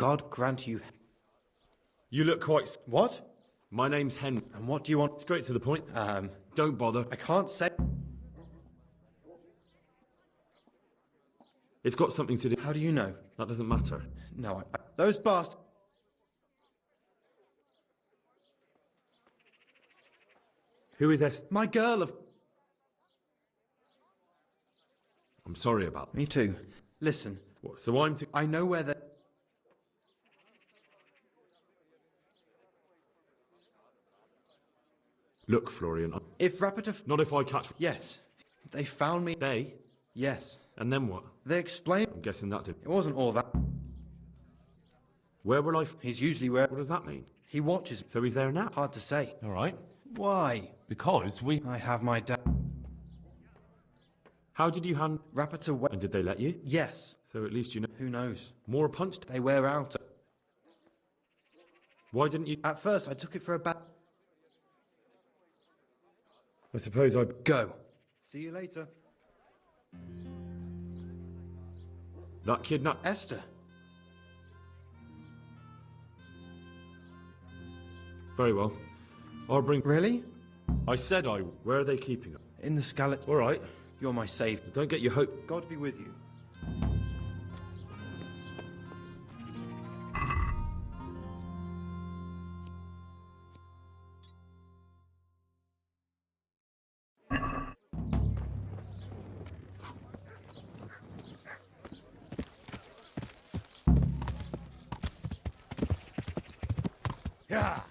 God grant you... You look quite... What? My name's Henry. And what do you want? Straight to the point. Don't bother. I can't say... It's got something to do... How do you know? That doesn't matter. No, those bastards... Who is Esther? My girl of... I'm sorry about... Me too. Listen. What, so I'm to... I know where the... Look, Florian, If Raptor... not if I catch... Yes. They found me... They? Yes. And then what? They explained... I'm guessing that did... It wasn't all that. Where will I... He's usually where... What does that mean? He watches me. So he's there now? Hard to say. All right. Why? Because we... I have my dad... How did you hand... Raptor... And did they let you? Yes. So at least you know... Who knows? More punched? They wear out. Why didn't you... At first, I took it for a bat... I suppose I... Go. See you later. That kidnap... Esther. Very well. I'll bring... Really? I said I... Where are they keeping her? In the skeleton. All right. You're my savior. Don't get your hope... God be with you. Yeah.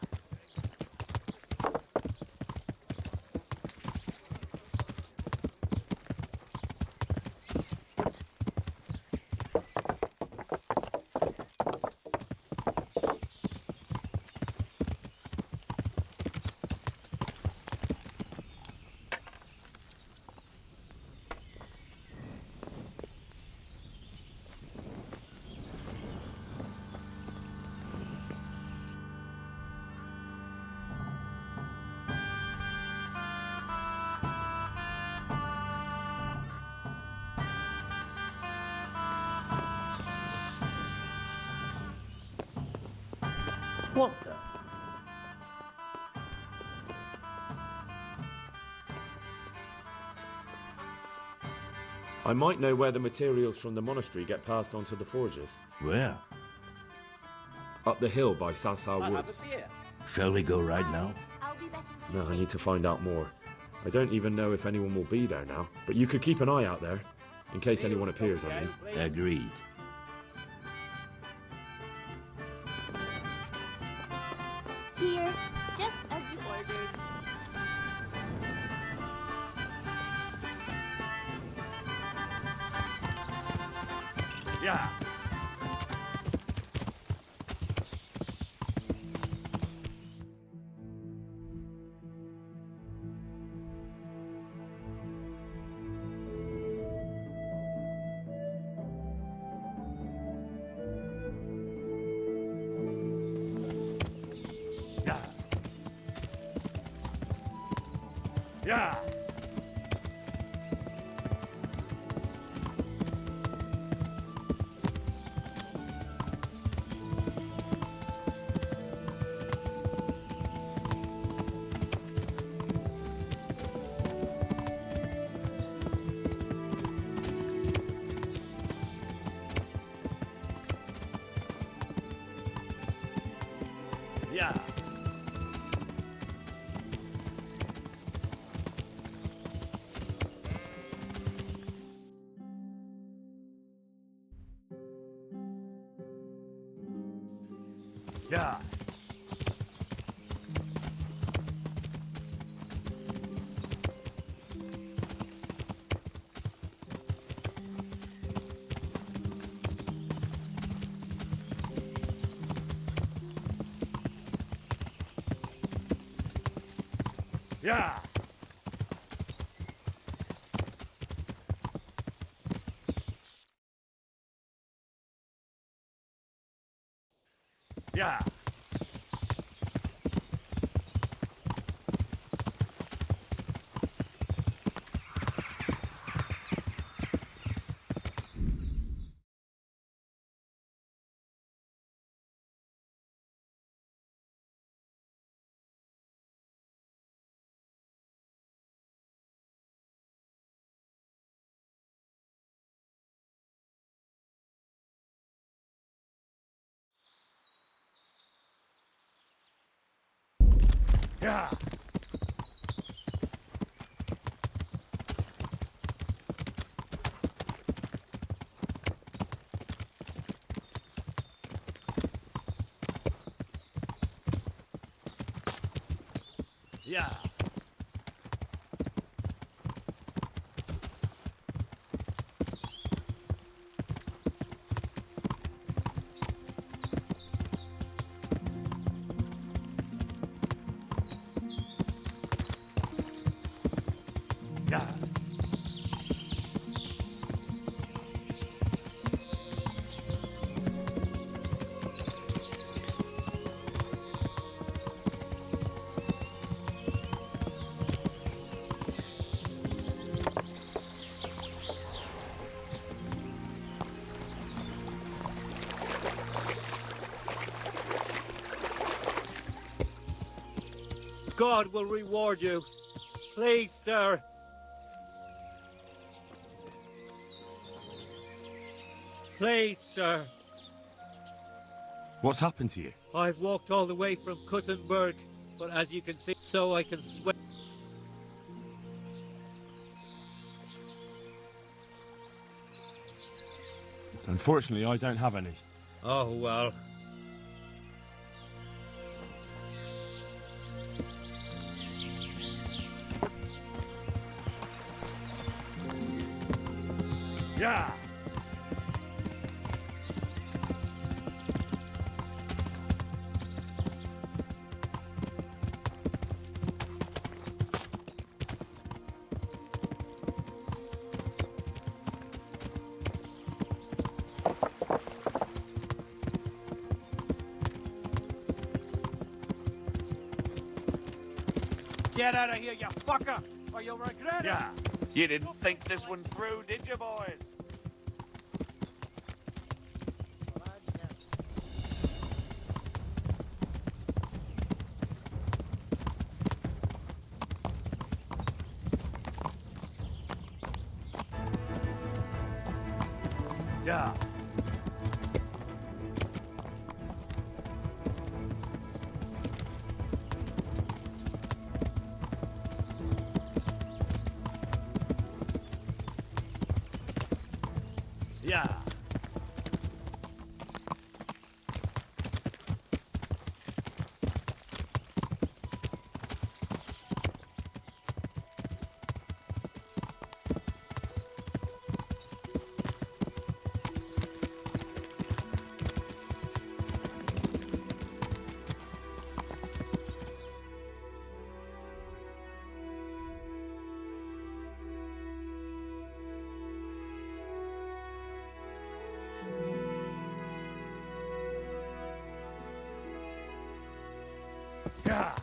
What the? I might know where the materials from the monastery get passed on to the forges. Where? Up the hill by Sasau Woods. Shall we go right now? I'll be back in No, I need to find out more. I don't even know if anyone will be there now, but you could keep an eye out there, in case anyone appears, I mean. Agreed. Here, just as you ordered. Yeah. Yeah. Yeah. Yeah. Yeah. Yeah. Yeah. Yeah. Yeah. God will reward you. Please, sir. Please, sir. What's happened to you? I've walked all the way from Kuttenberg, but as you can see, so I can swear. Unfortunately, I don't have any. Oh, well. Yeah. Get out of here, you fucker, or you'll regret it. Yeah. You didn't think this one through, did you, boys? Yeah. Yeah. Yeah.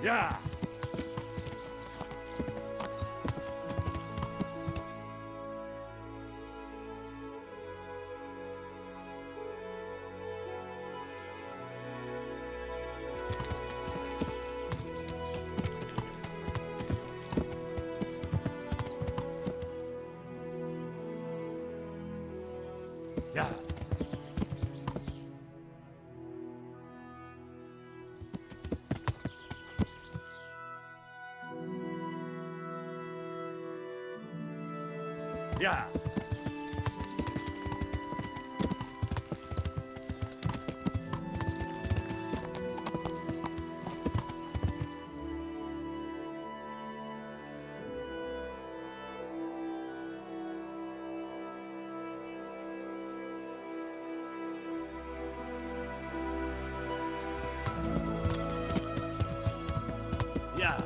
Yeah. Yeah. Yeah. Yeah.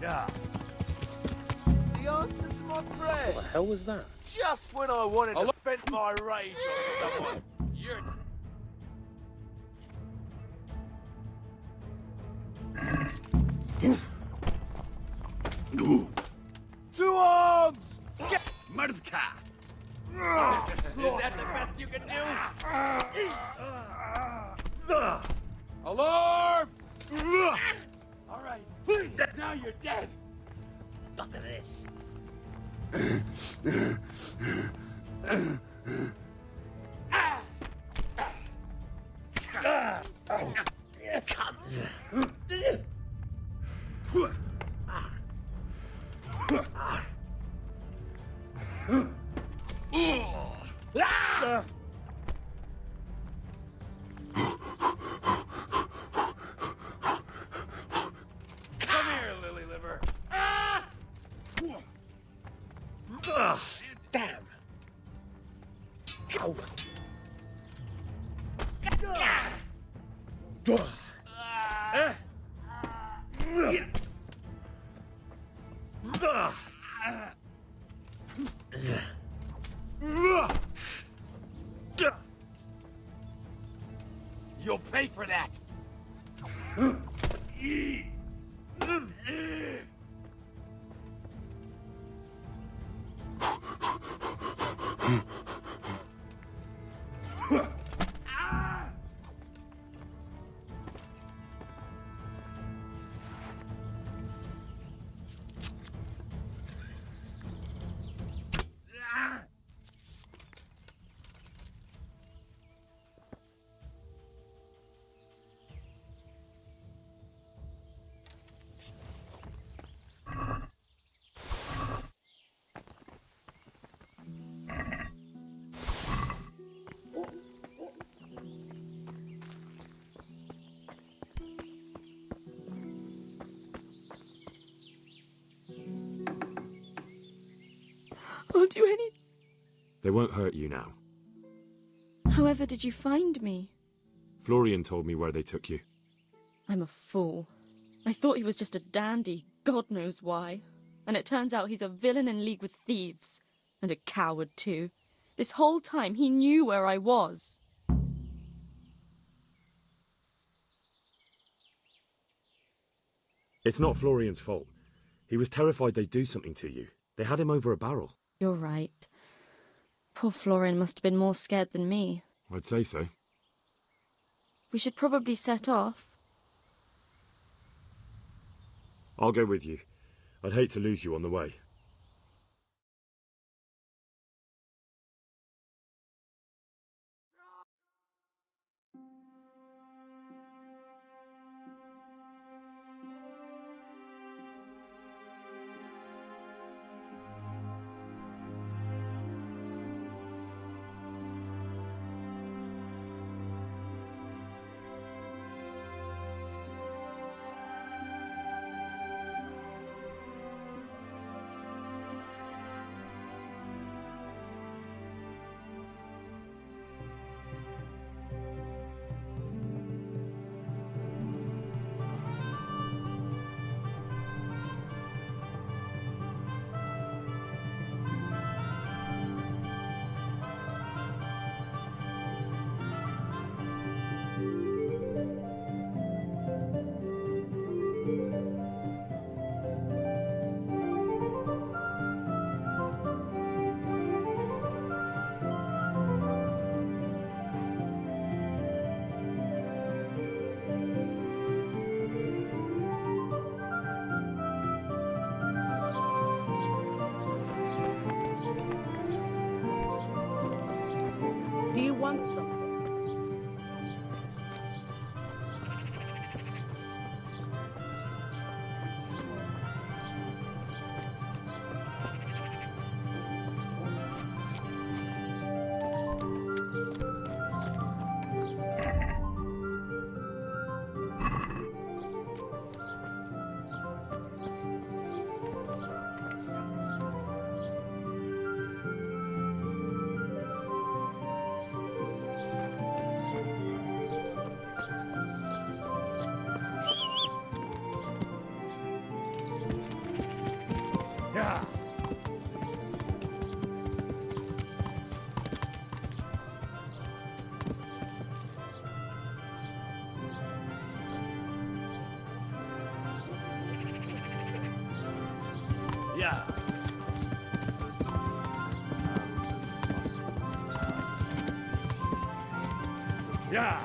Yeah. The answer to my prayer. What the hell was that? Just when I wanted to vent my rage on someone. You're... Alarm! All right, now you're dead. Look at this. Come here, lily liver. Damn. Ow. You'll pay for that. I'll do any. They won't hurt you now. However did you find me? Florian told me where they took you. I'm a fool. I thought he was just a dandy, God knows why. And it turns out he's a villain in league with thieves. And a coward, too. This whole time he knew where I was. It's not Florian's fault. He was terrified they'd do something to you. They had him over a barrel. You're right. Poor Florian must have been more scared than me. I'd say so. We should probably set off. I'll go with you. I'd hate to lose you on the way. Do you want something? Yeah. Yeah. Yeah.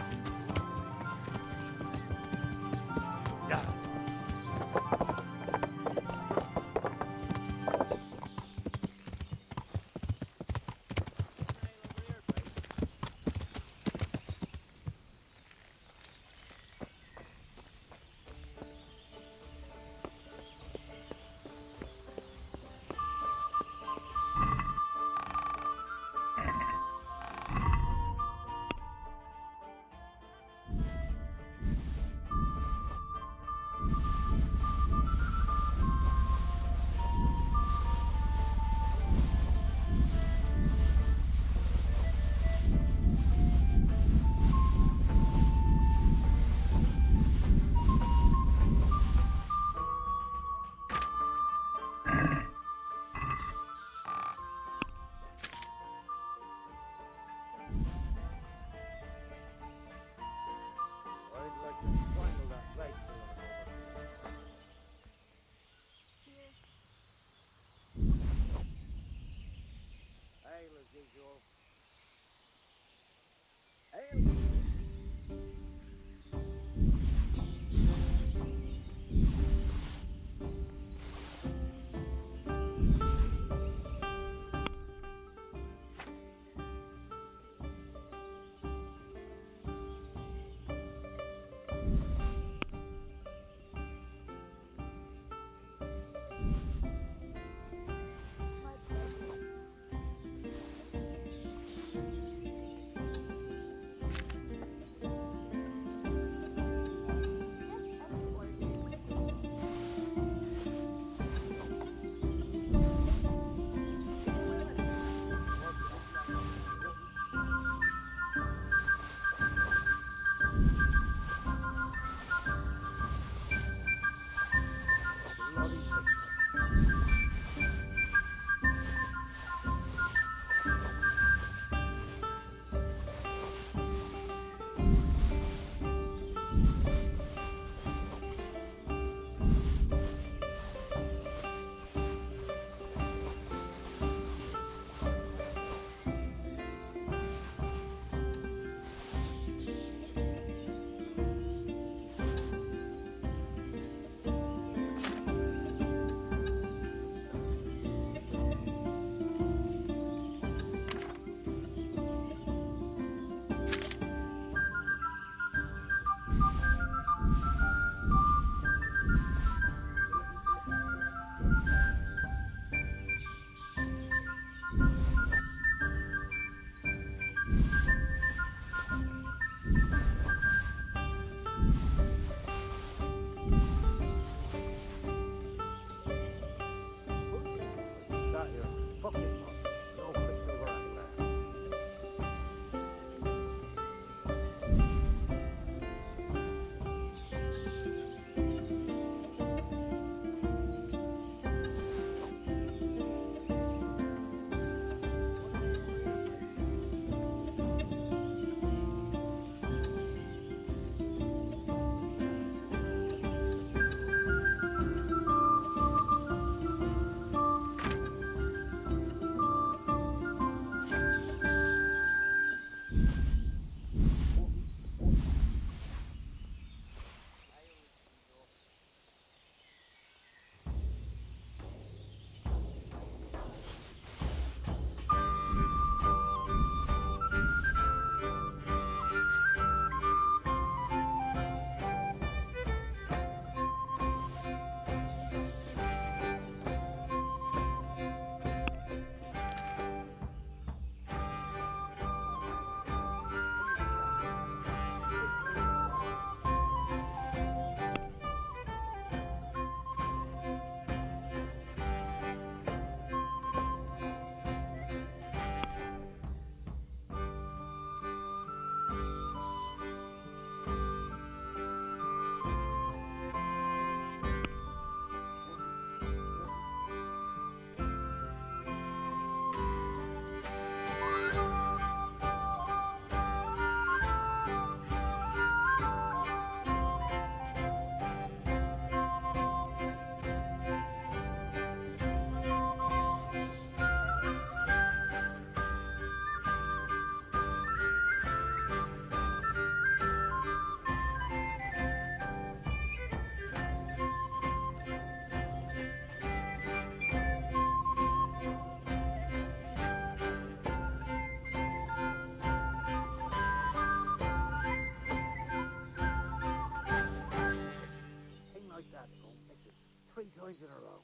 times in a row.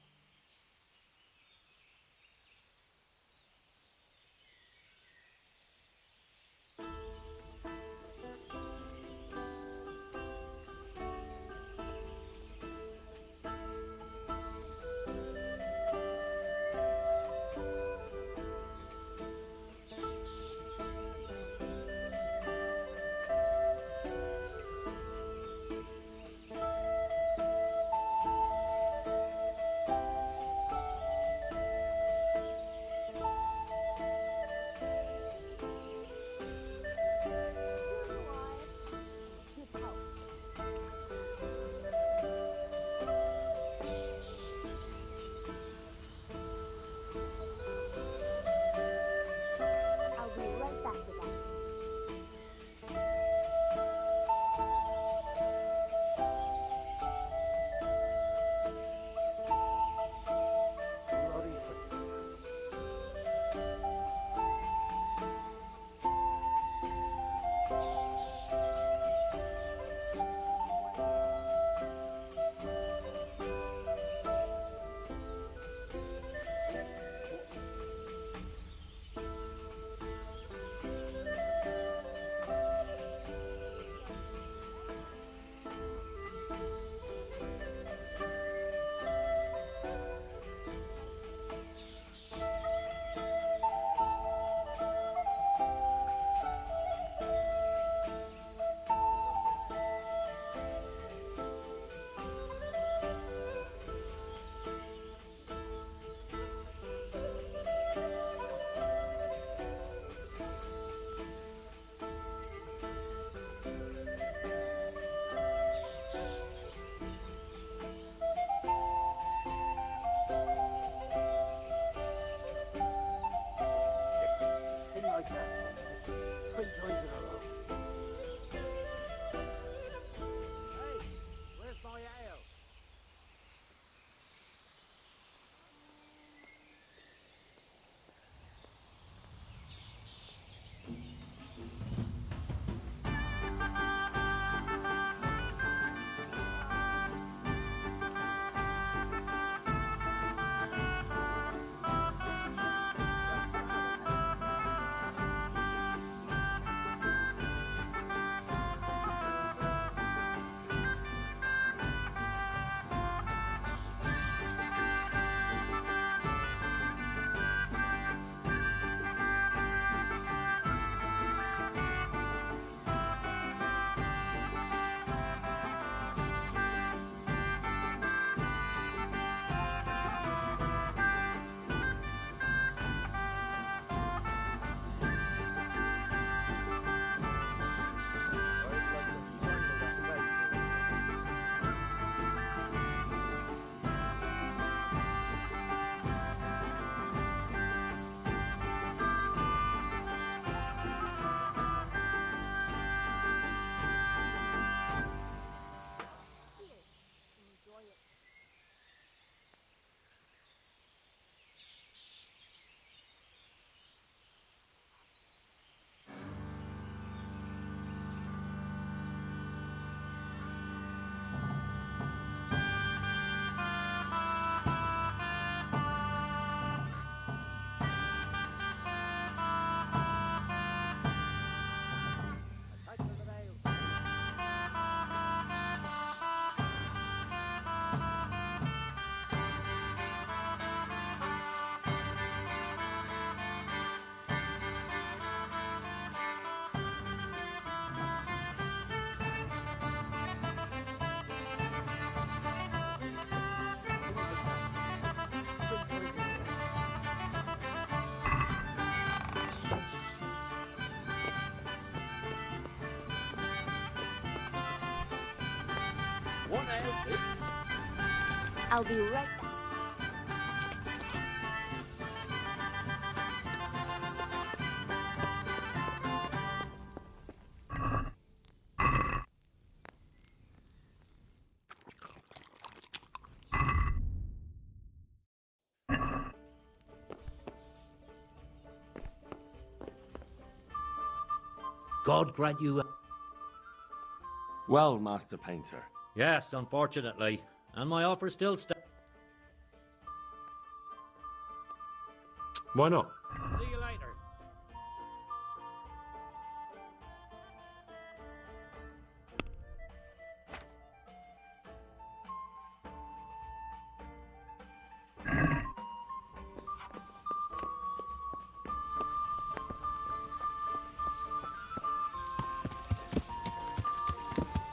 I'll be right back with that. Bloody thing like that. 3 times in a row. Hey, where's my ale? One ale, please. I'll be right back. God grant you. Well, Master Painter, Yes, unfortunately. And my offer still stands. Why not? See you later.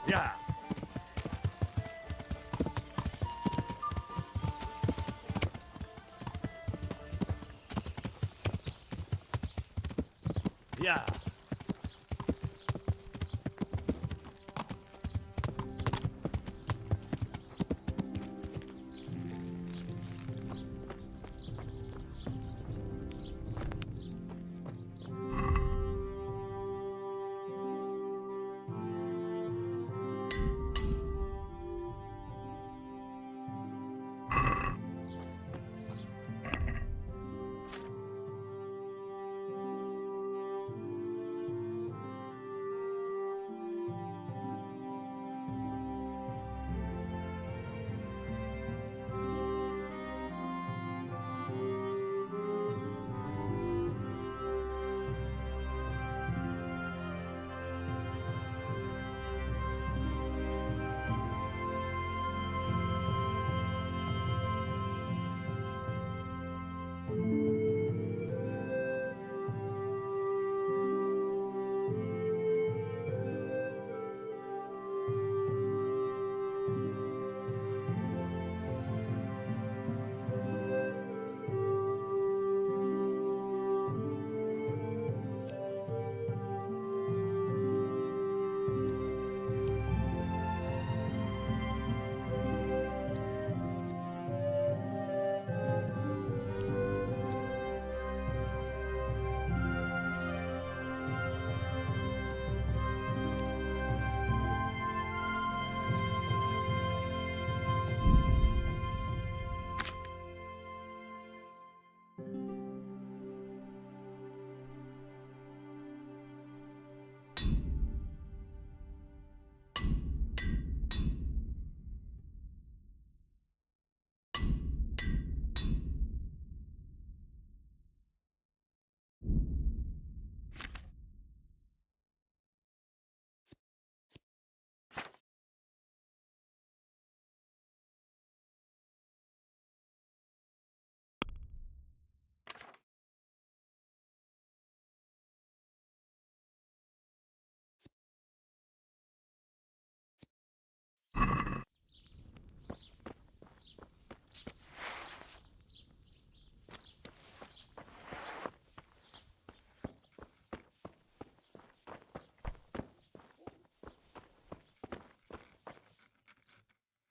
Yeah. Yeah.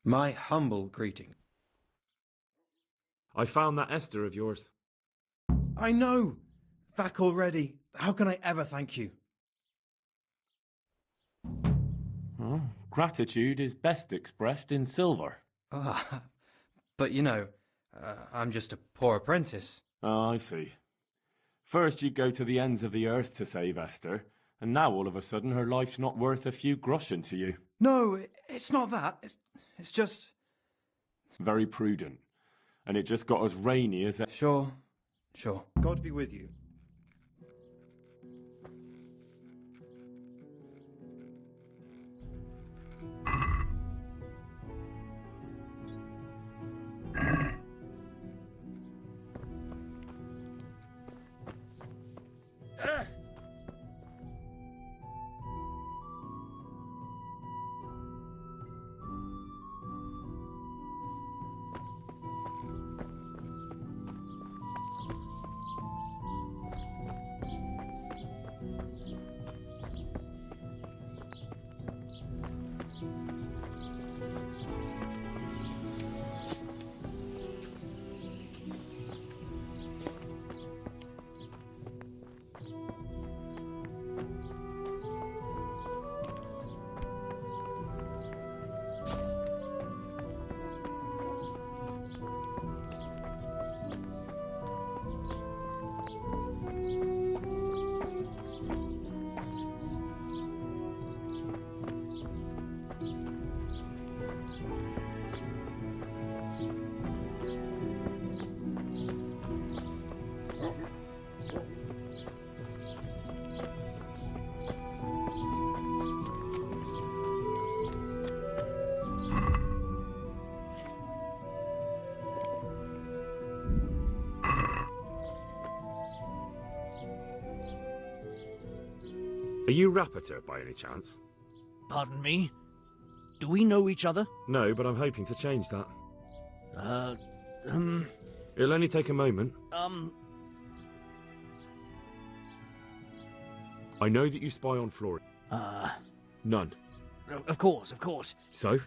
My humble greeting. I found that Esther of yours. I know! Back already. How can I ever thank you? Well, gratitude is best expressed in silver. Ah, but you know, I'm just a poor apprentice. Oh, I see. First you go to the ends of the earth to save Esther, and now all of a sudden her life's not worth a few groschen to you. No, it's not that. It's just... Very prudent. And it just got as rainy as... Sure. God be with you. Are you Rapiter by any chance? Pardon me? Do we know each other? No, but I'm hoping to change that. Uh, It'll only take a moment. I know that you spy on Flora. None. Of course, of course. So?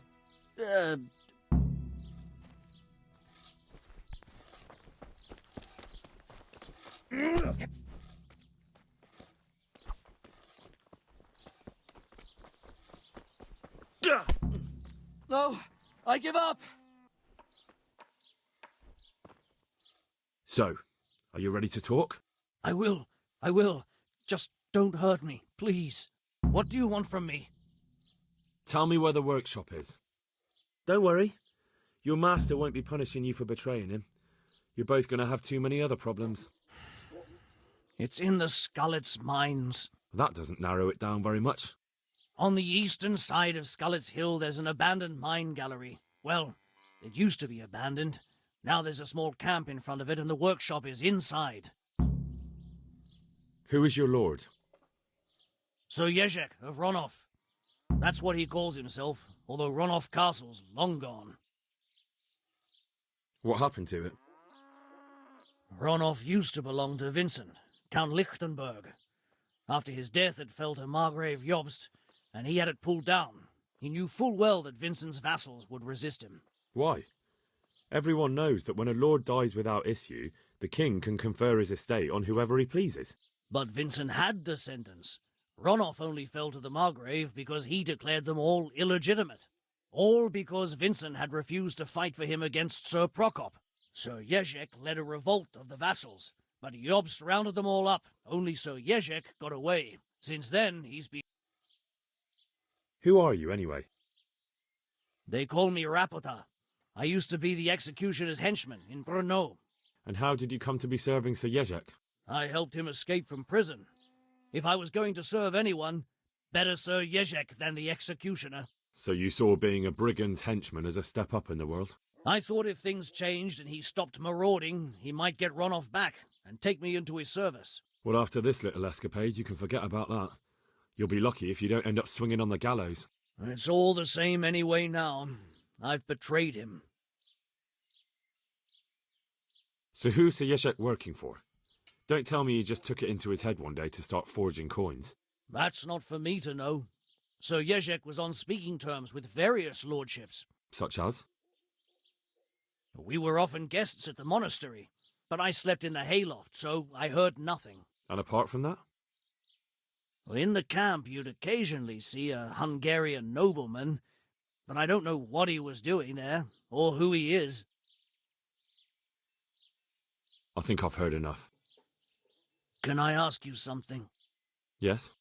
No, I give up. So, are you ready to talk? I will. I will. Just don't hurt me, please. What do you want from me? Tell me where the workshop is. Don't worry. Your master won't be punishing you for betraying him. You're both going to have too many other problems. It's in the Skullet's mines. That doesn't narrow it down very much. On the eastern side of Skullet's Hill, there's an abandoned mine gallery. Well, it used to be abandoned. Now there's a small camp in front of it, and the workshop is inside. Who is your lord? Sir Yezhek of Ronov. That's what he calls himself, although Ronov Castle's long gone. What happened to it? Ronov used to belong to Vincent, Count Lichtenberg. After his death, it fell to Margrave Jobst, and he had it pulled down. He knew full well that Vincent's vassals would resist him. Why? Everyone knows that when a lord dies without issue, the king can confer his estate on whoever he pleases. But Vincent had descendants. Ronov only fell to the Margrave because he declared them all illegitimate. All because Vincent had refused to fight for him against Sir Prokop. Sir Yezhek led a revolt of the vassals, but Jobst rounded them all up. Only Sir Yezhek got away. Since then, he's been... Who are you, anyway? They call me Rapota. I used to be the executioner's henchman in Brno. And how did you come to be serving Sir Yezhek? I helped him escape from prison. If I was going to serve anyone, better Sir Yezhek than the executioner. So you saw being a brigand's henchman as a step up in the world? I thought if things changed and he stopped marauding, he might get Ronov back and take me into his service. Well, after this little escapade, you can forget about that. You'll be lucky if you don't end up swinging on the gallows. It's all the same anyway now. I've betrayed him. So who's Sir Yezhek working for? Don't tell me he just took it into his head one day to start forging coins. That's not for me to know. Sir Yezhek was on speaking terms with various lordships. Such as? We were often guests at the monastery, but I slept in the hayloft, so I heard nothing. And apart from that? In the camp, you'd occasionally see a Hungarian nobleman, but I don't know what he was doing there, or who he is. I think I've heard enough. Can I ask you something? Yes?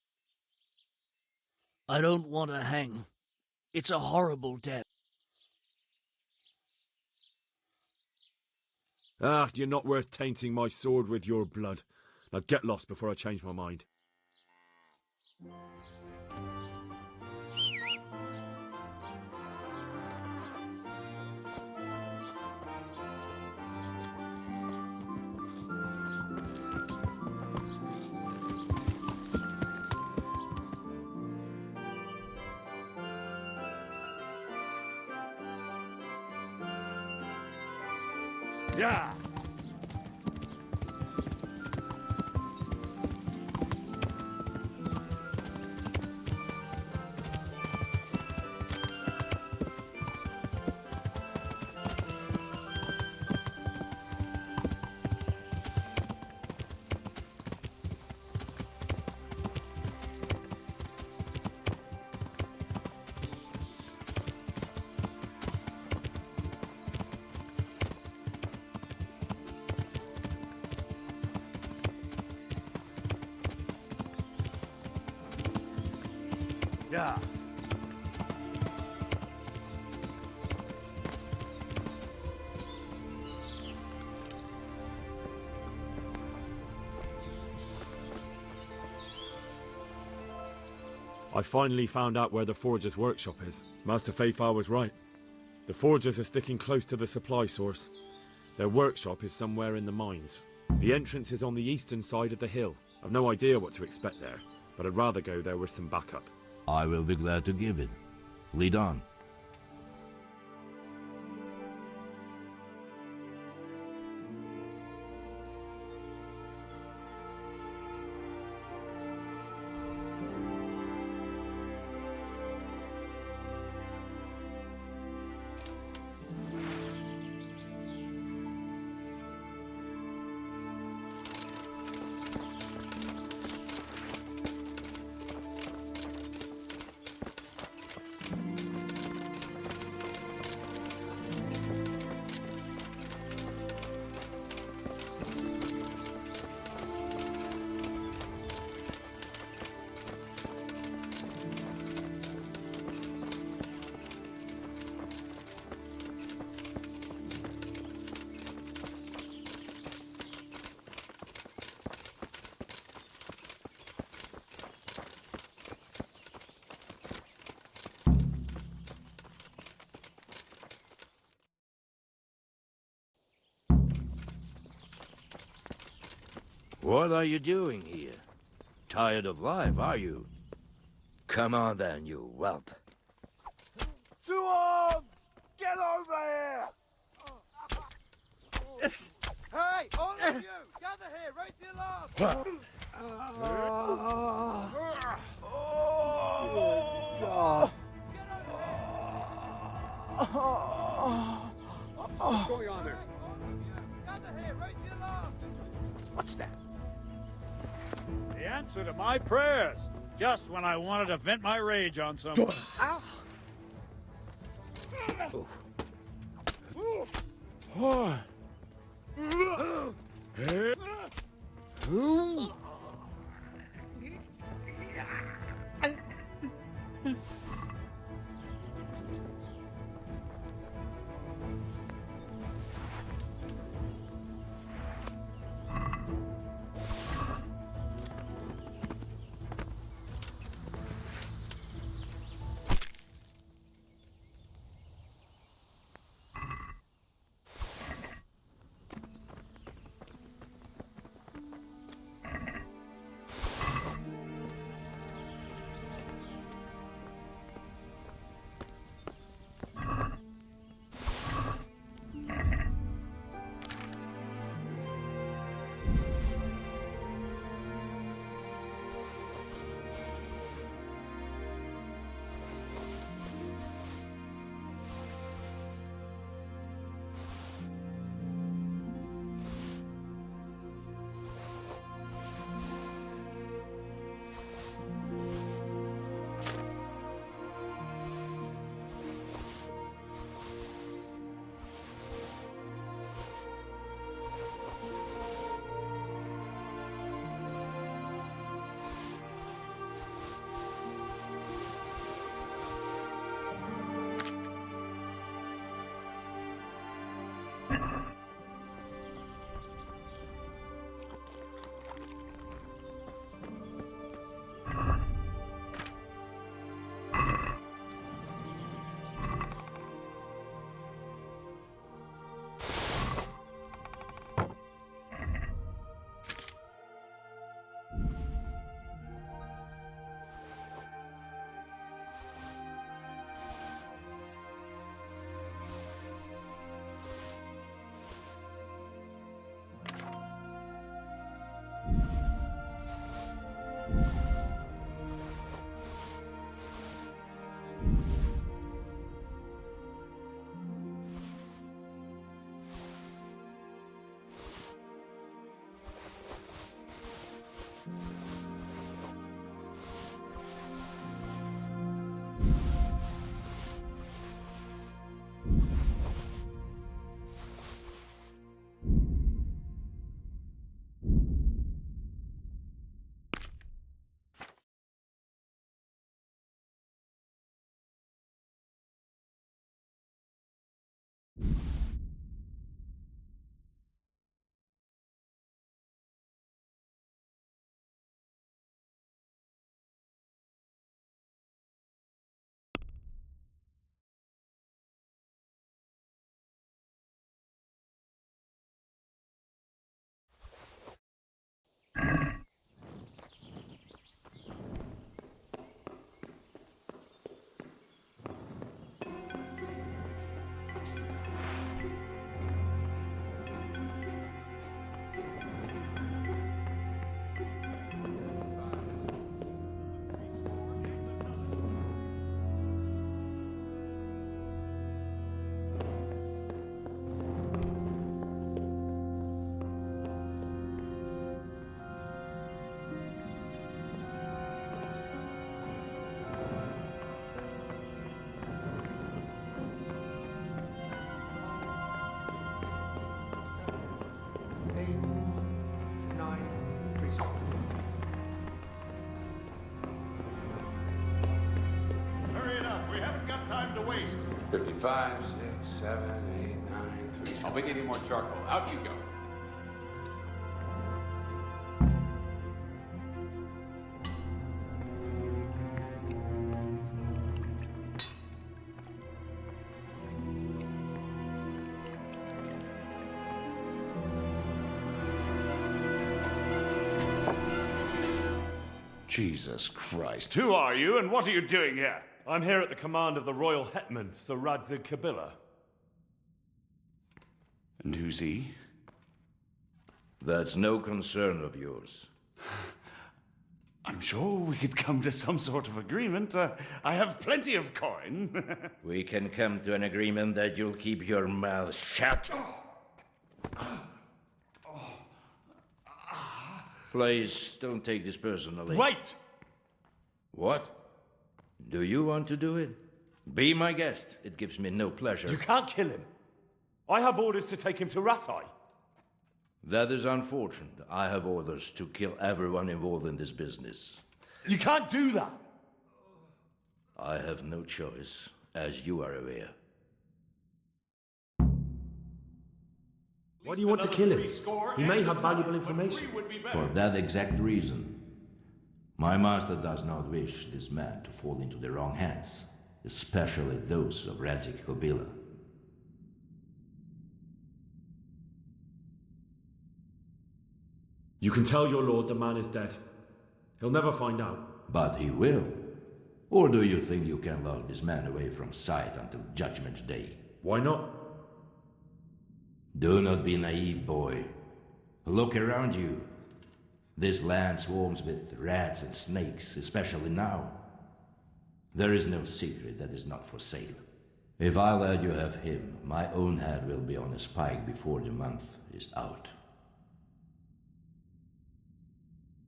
I don't want to hang. It's a horrible death. Ah, you're not worth tainting my sword with your blood. Now get lost before I change my mind. Yeah. Yeah. I finally found out where the Forger's workshop is. Master Feifar was right. The Forgers are sticking close to the supply source. Their workshop is somewhere in the mines. The entrance is on the eastern side of the hill. I've no idea what to expect there, but I'd rather go there with some backup. I will be glad to give it. Lead on. What are you doing here? Tired of life, are you? Come on then, you whelp. To arms! Get over here! Hey, all of you! Gather here! Raise the alarm! What's going on there? Gather here! Raise the alarm! What's that? The answer to my prayers. Just when I wanted to vent my rage on someone. waste. 55, 6, 7, 8, 9, 3. I'll make any more charcoal. Out you go. Jesus Christ. Who are you and what are you doing here? I'm here at the command of the royal hetman, Sir Radzig Kabila. And who's he? That's no concern of yours. I'm sure we could come to some sort of agreement. I have plenty of coin. We can come to an agreement that you'll keep your mouth shut. Please, don't take this personally. Wait! What? Do you want to do it? Be my guest. It gives me no pleasure. You can't kill him. I have orders to take him to Ratai. That is unfortunate. I have orders to kill everyone involved in this business. You can't do that! I have no choice, as you are aware. Why do you want to kill him? He may have valuable information. For that exact reason. My master does not wish this man to fall into the wrong hands, especially those of Radzig Kabila. You can tell your lord the man is dead. He'll never find out. But he will. Or do you think you can lock this man away from sight until Judgment Day? Why not? Do not be naive, boy. Look around you. This land swarms with rats and snakes, especially now. There is no secret that is not for sale. If I let you have him, my own head will be on a spike before the month is out.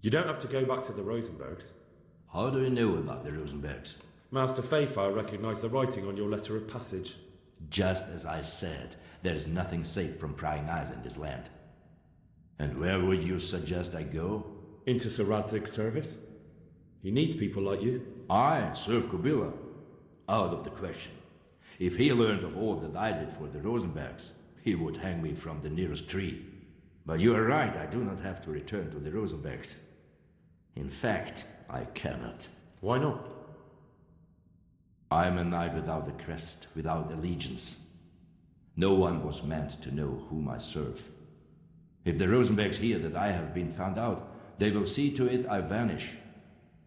You don't have to go back to the Rosenbergs. How do you know about the Rosenbergs? Master Fayfire recognized the writing on your letter of passage. Just as I said, there is nothing safe from prying eyes in this land. And where would you suggest I go? Into Sir Radzig's service. He needs people like you. I serve Kabila. Out of the question. If he learned of all that I did for the Rosenbergs, he would hang me from the nearest tree. But you are right, I do not have to return to the Rosenbergs. In fact, I cannot. Why not? I am a knight without a crest, without allegiance. No one was meant to know whom I serve. If the Rosenbergs hear that I have been found out, they will see to it I vanish.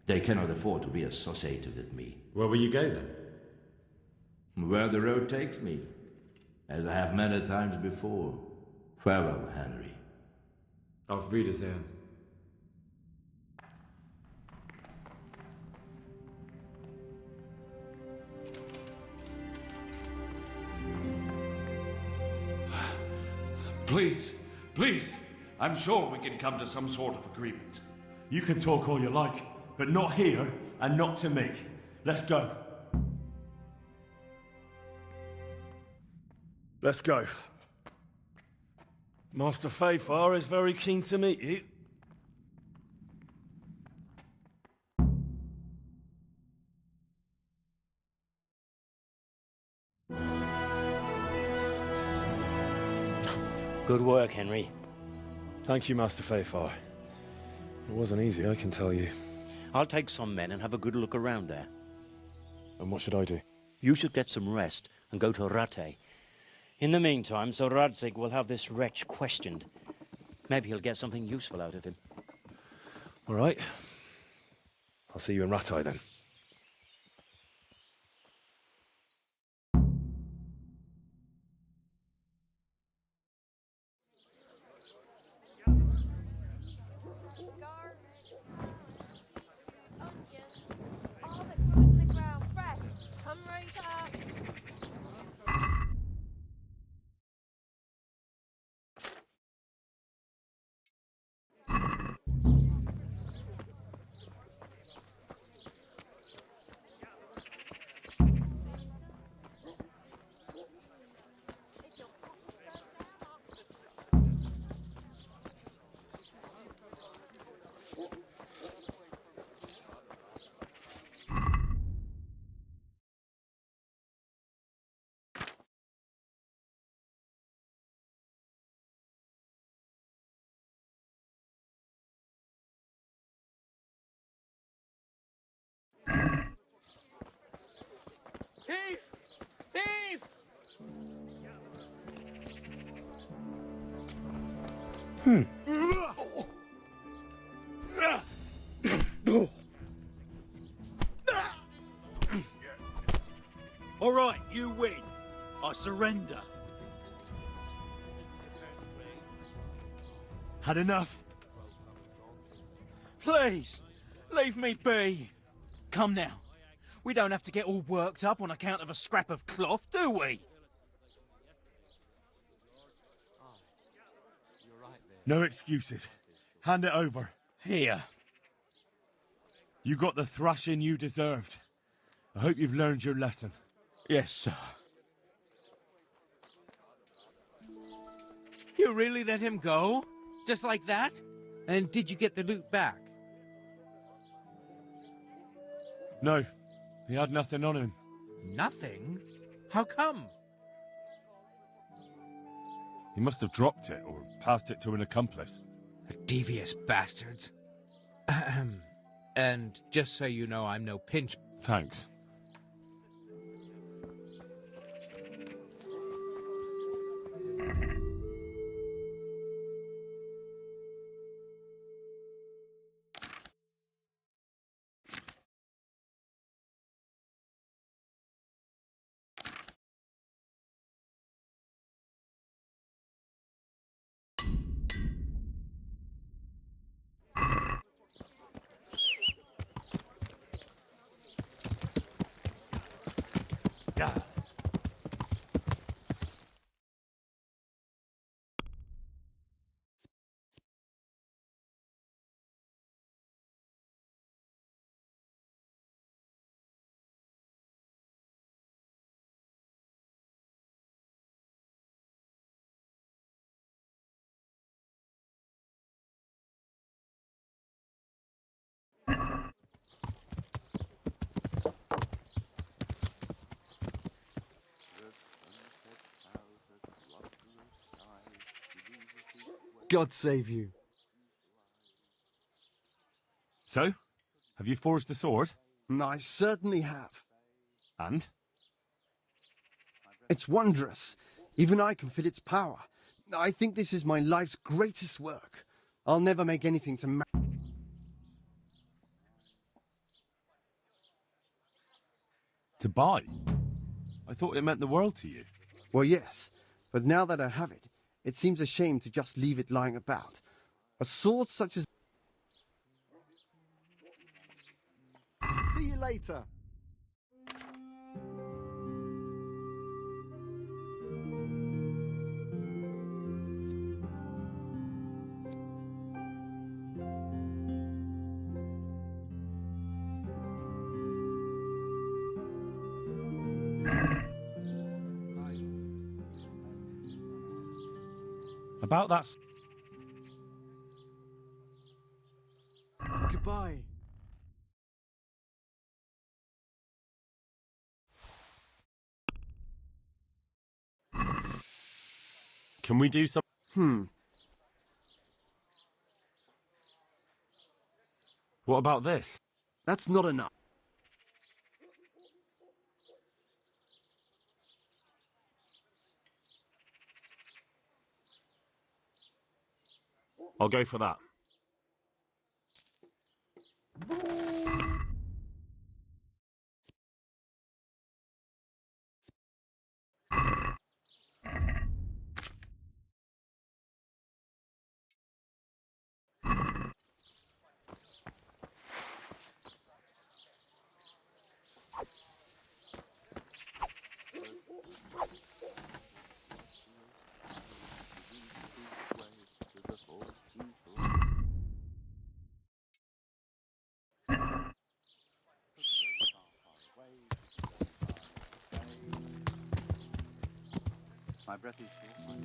They cannot afford to be associated with me. Where will you go then? Where the road takes me, as I have many times before. Farewell, Henry. Auf Wiedersehen. Please, please. I'm sure we can come to some sort of agreement. You can talk all you like, but not here and not to me. Let's go. Let's go. Master Fayfire is very keen to meet you. Good work, Henry. Thank you, Master Fayfire. It wasn't easy, I can tell you. I'll take some men and have a good look around there. And what should I do? You should get some rest and go to Rattay. In the meantime, Sir Radzig will have this wretch questioned. Maybe he'll get something useful out of him. All right. I'll see you in Rattay then. Thief! Thief! All right, you win. I surrender. Had enough? Please, leave me be. Come now. We don't have to get all worked up on account of a scrap of cloth, do we? No excuses. Hand it over. Here. You got the thrashing you deserved. I hope you've learned your lesson. Yes, sir. You really let him go? Just like that? And did you get the loot back? No, he had nothing on him. Nothing? How come? He must have dropped it or passed it to an accomplice. The devious bastards. And just so you know, I'm no pinch. Thanks. God save you. So, have you forged a sword? I certainly have. And? It's wondrous. Even I can feel its power. I think this is my life's greatest work. I'll never make anything to match. To buy? I thought it meant the world to you. Well, yes. But now that I have it, it seems a shame to just leave it lying about. A sword such as... See you later. About that... Goodbye. Can we do some... What about this? That's not enough. I'll go for that. My breath is short.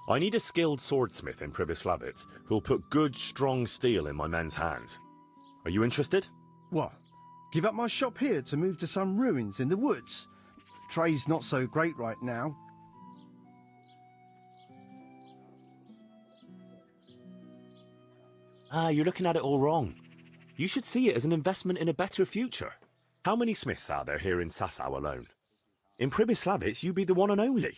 I need a skilled swordsmith in Pribyslavitz who'll put good, strong steel in my men's hands. Are you interested? What? Give up my shop here to move to some ruins in the woods? Trade's not so great right now. Ah, you're looking at it all wrong. You should see it as an investment in a better future. How many smiths are there here in Sasau alone? In Pribyslavitz, you be the one and only.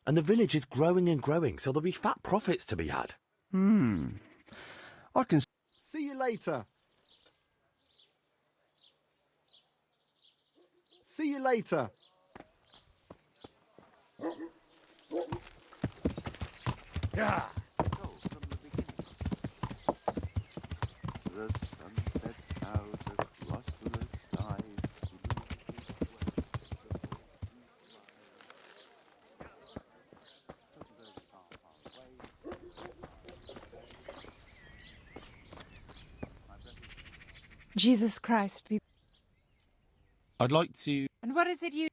And the village is growing and growing, so there'll be fat profits to be had. I can... See you later. See you later. Yeah. The sun sets out across the sky. Jesus Christ, people. I'd like to... And what is it you...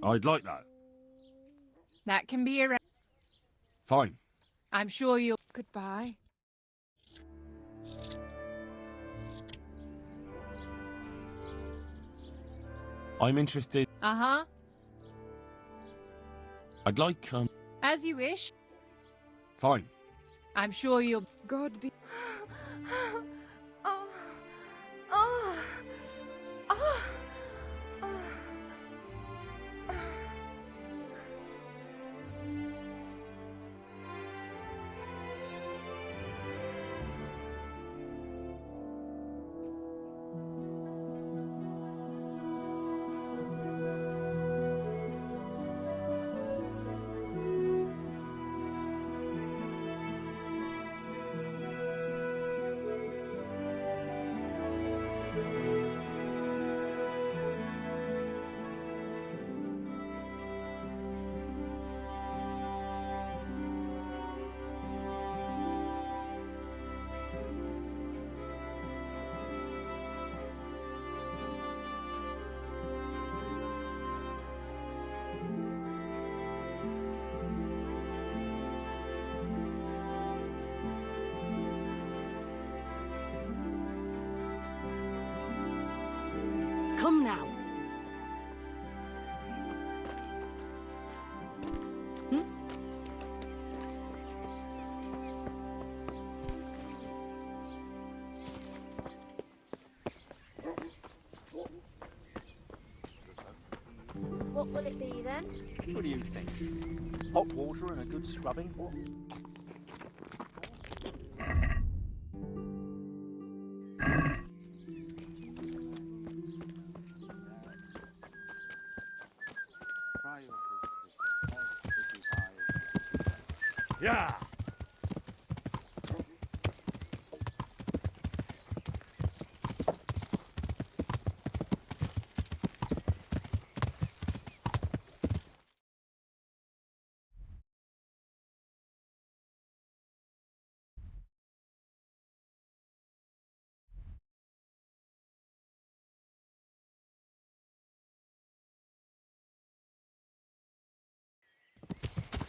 I'd like that. That can be arranged. Fine. I'm sure you'll... Goodbye. I'm interested... Uh-huh. I'd like, As you wish. Fine. I'm sure you'll... God be... Oh. Oh. Oh. Come now. What will it be then? What do you think? Hot water and a good scrubbing? Yeah.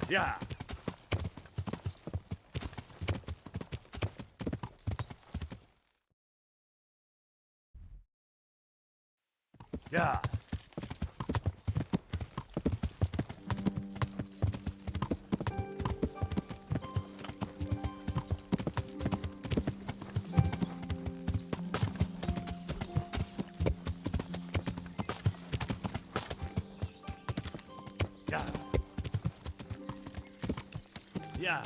Yeah. Yeah. Yeah. Yeah.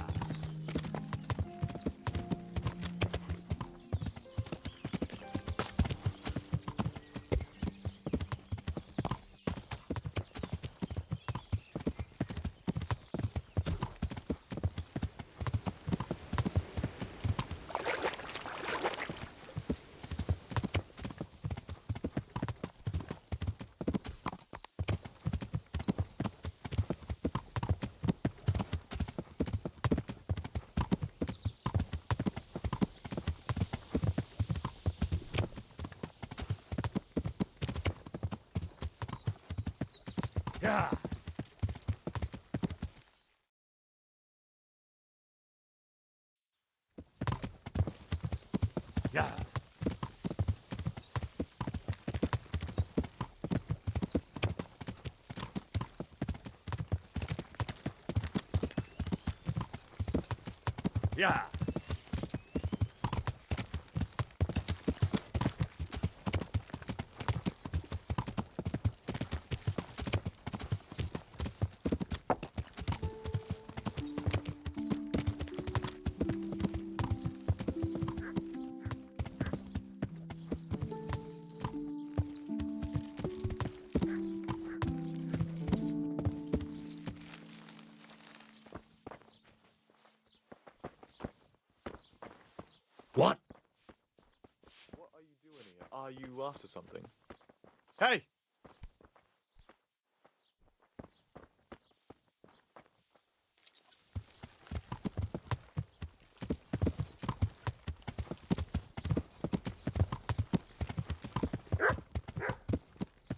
Yeah. Yeah. Yeah. What? What are you doing here? Are you after something? Hey!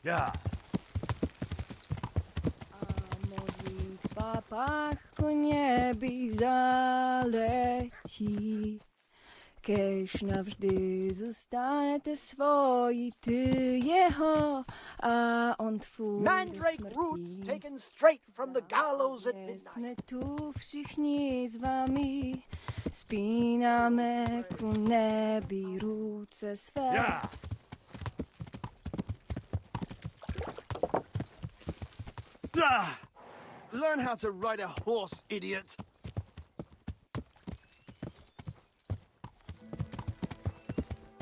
Yeah. Modlitba pachnie zaleci, keż navždy zostanete svoji, ty jeho, a on tvůj Mandrake roots taken straight from the gallows at midnight. Jsme tu všichni s vami, spínáme ku nebi ruce své. Yeah. Ah! Learn how to ride a horse, idiot!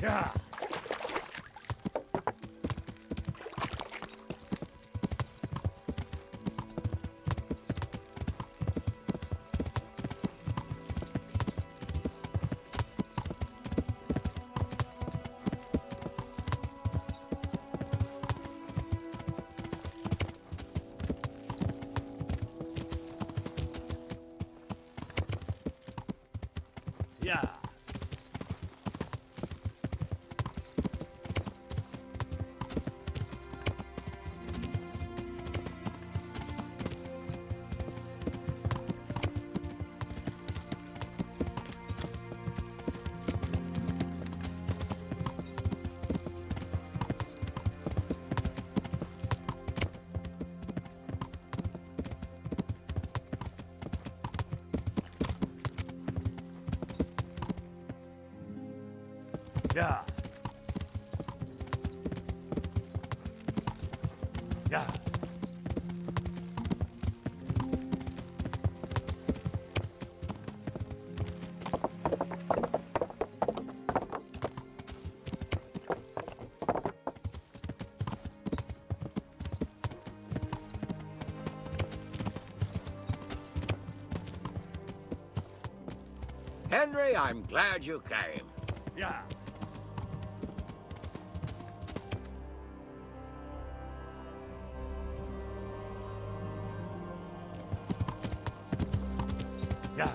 Yeah. Yeah. Yeah. Yeah. Henry, I'm glad you came. Yeah. Yeah.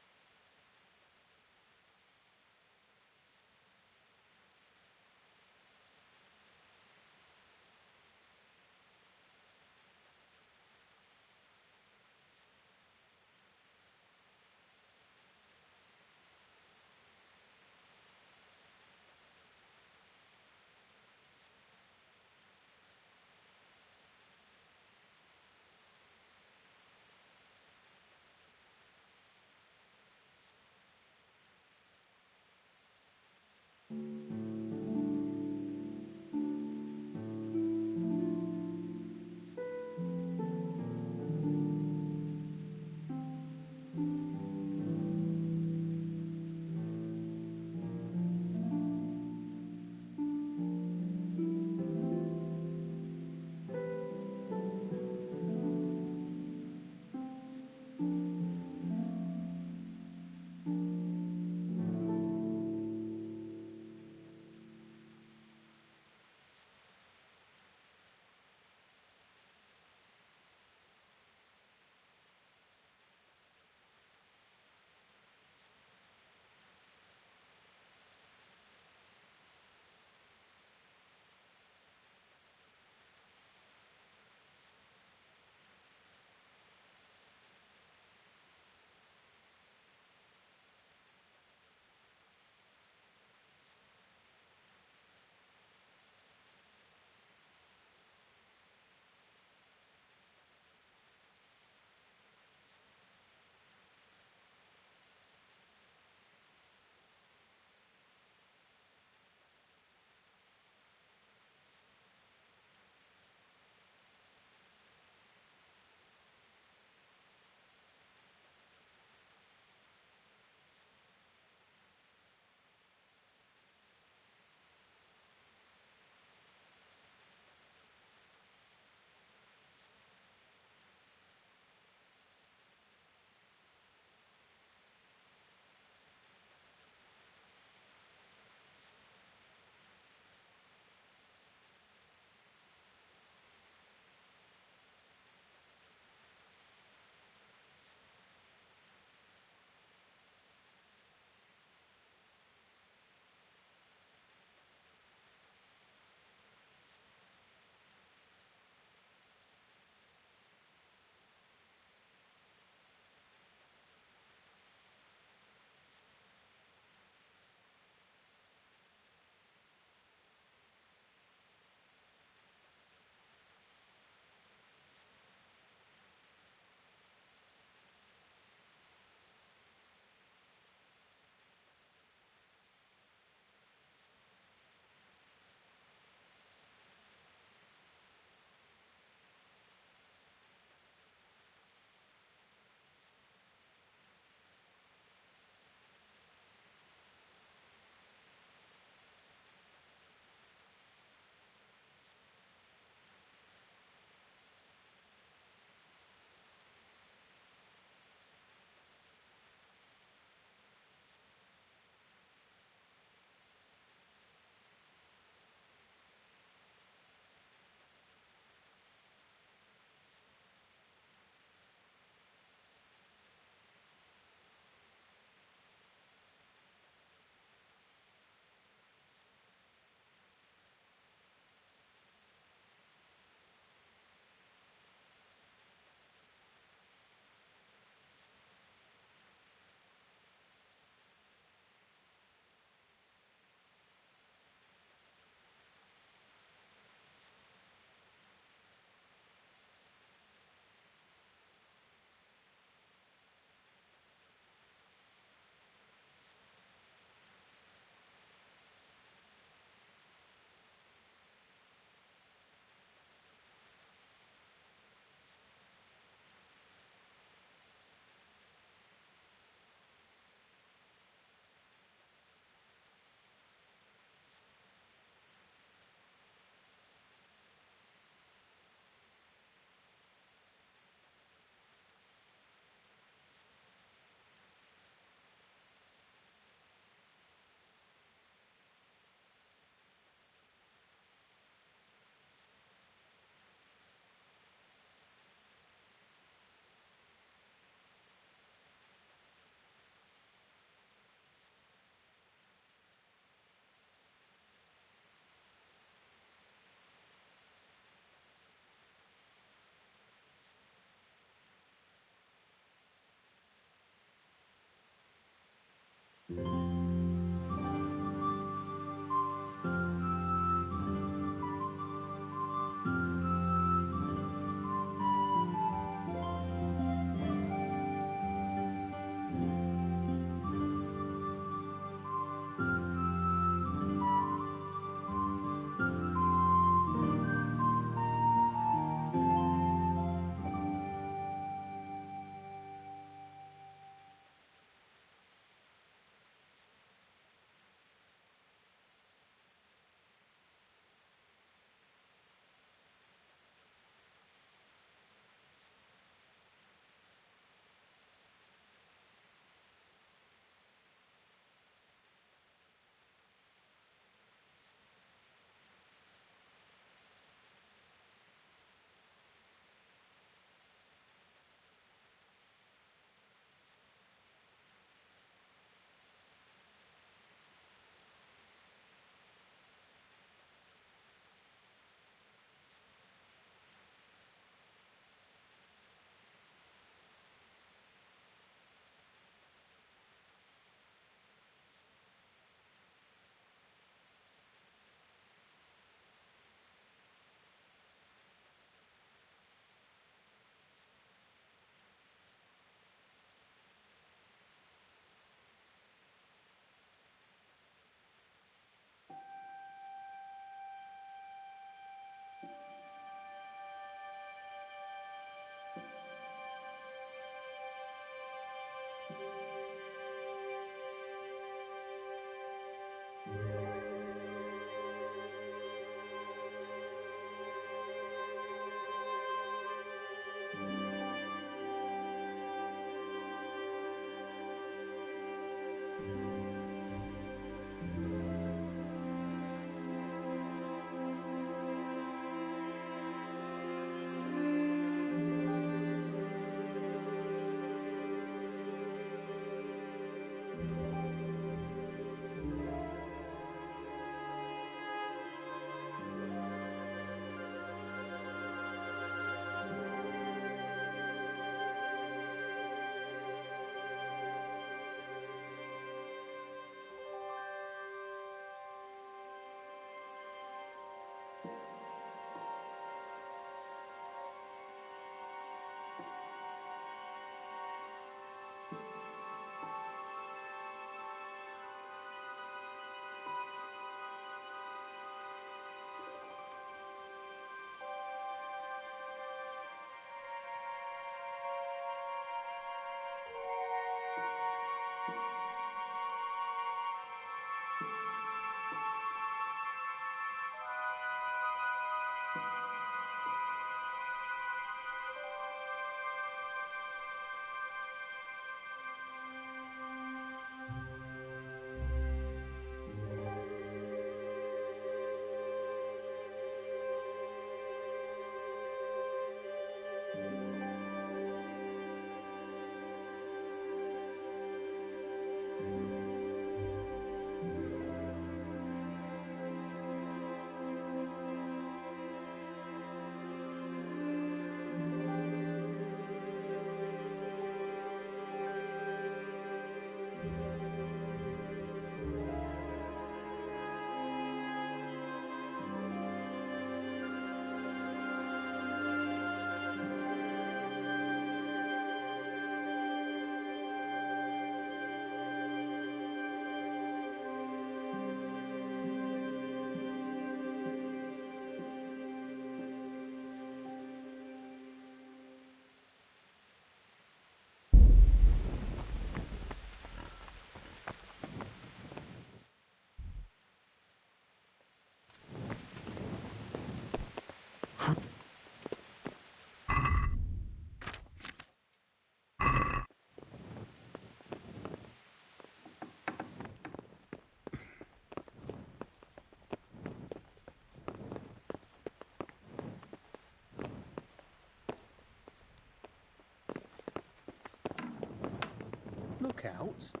Look out.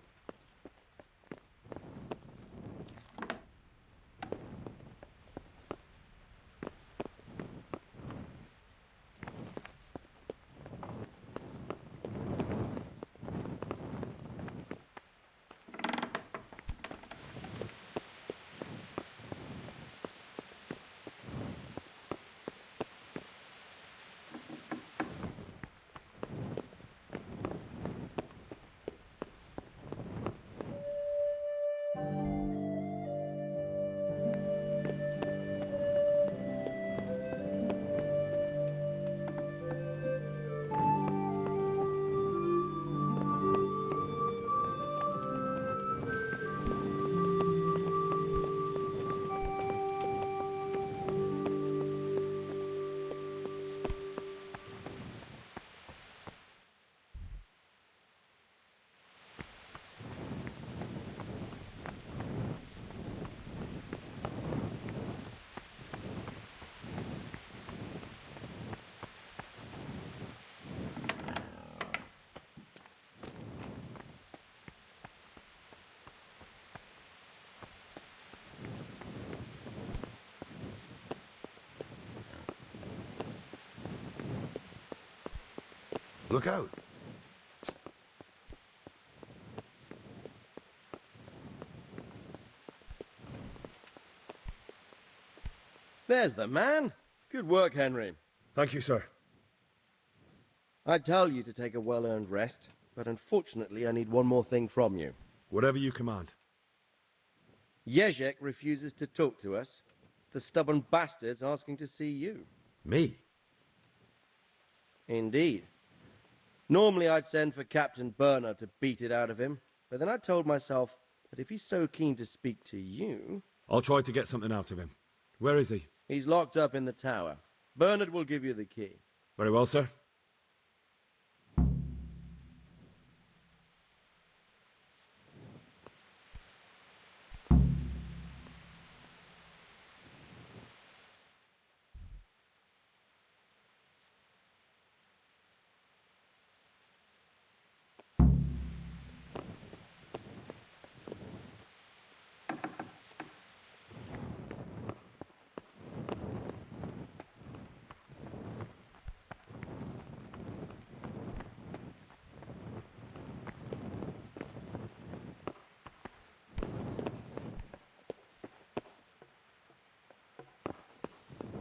Look out. There's the man. Good work, Henry. Thank you, sir. I'd tell you to take a well-earned rest, but unfortunately I need one more thing from you. Whatever you command. Jezek refuses to talk to us. The stubborn bastard's asking to see you. Me? Indeed. Normally I'd send for Captain Burner to beat it out of him, but then I told myself that if he's so keen to speak to you... I'll try to get something out of him. Where is he? He's locked up in the tower. Bernard will give you the key. Very well, sir.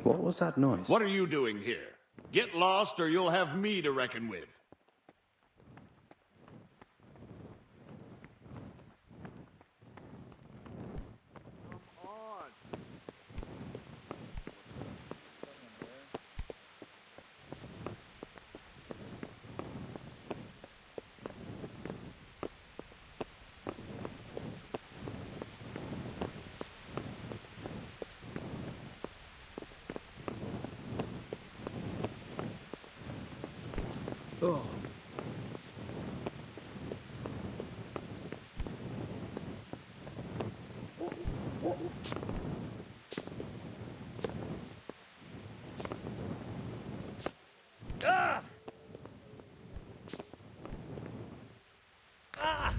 What was that noise? What are you doing here? Get lost or you'll have me to reckon with. Oh. Ah! Ah!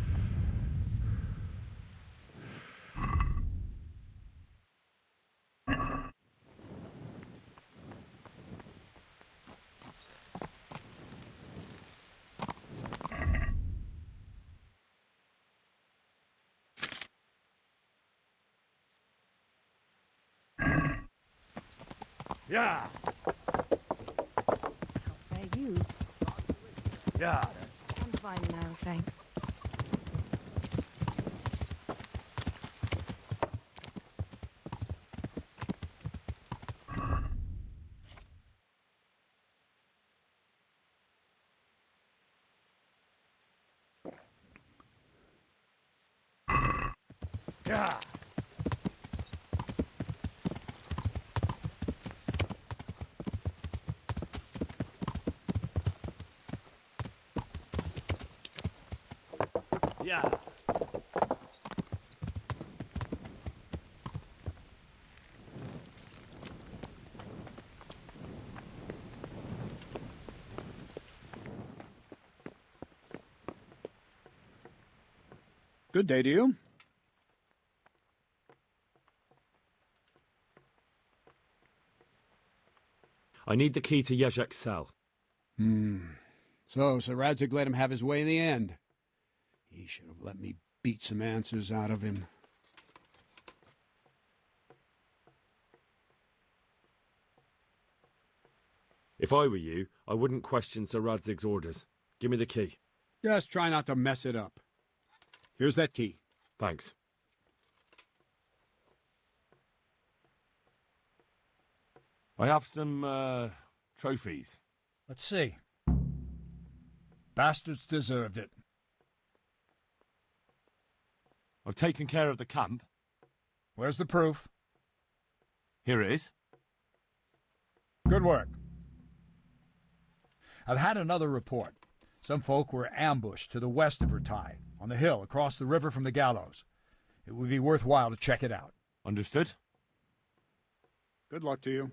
Yeah. How fare you? Yeah. I'm fine now, thanks. Yeah. Yeah. Good day to you. I need the key to Yezhek's cell. So Sir Radzig let him have his way in the end. He should have let me beat some answers out of him. If I were you, I wouldn't question Sir Radzig's orders. Give me the key. Just try not to mess it up. Here's that key. Thanks. I have some, trophies. Let's see. Bastards deserved it. I've taken care of the camp. Where's the proof? Here it is. Good work. I've had another report. Some folk were ambushed to the west of Rattay, on the hill across the river from the gallows. It would be worthwhile to check it out. Understood. Good luck to you.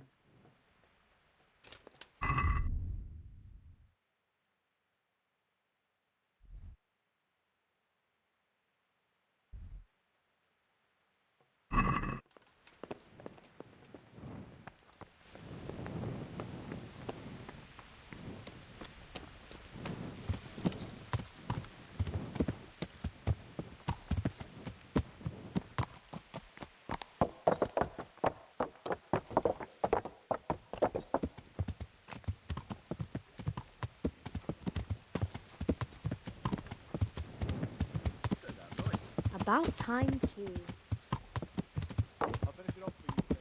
About time too. I'll finish it off for you, Ken.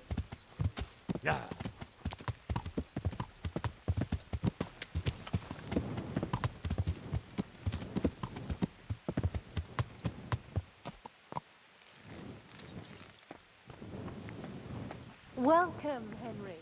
Yeah. Welcome, Henry.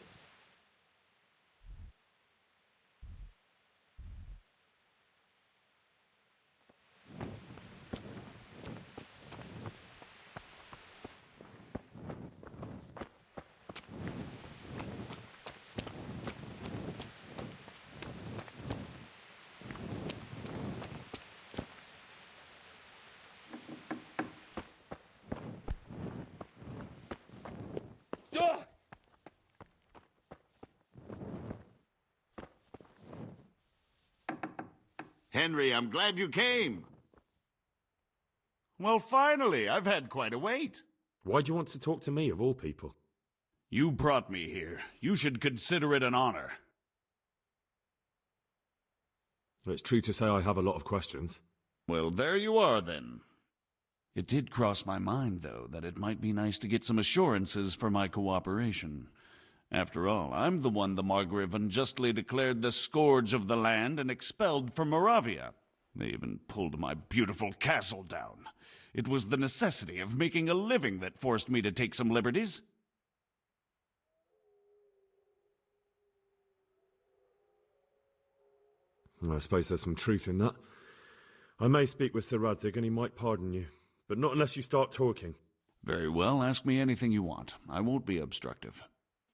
Henry, I'm glad you came. Well, finally, I've had quite a wait. Why do you want to talk to me, of all people? You brought me here. You should consider it an honor. It's true to say I have a lot of questions. Well, there you are, then. It did cross my mind, though, that it might be nice to get some assurances for my cooperation. After all, I'm the one the Margrave unjustly declared the scourge of the land and expelled from Moravia. They even pulled my beautiful castle down. It was the necessity of making a living that forced me to take some liberties. I suppose there's some truth in that. I may speak with Sir Radzig and he might pardon you, but not unless you start talking. Very well, ask me anything you want. I won't be obstructive.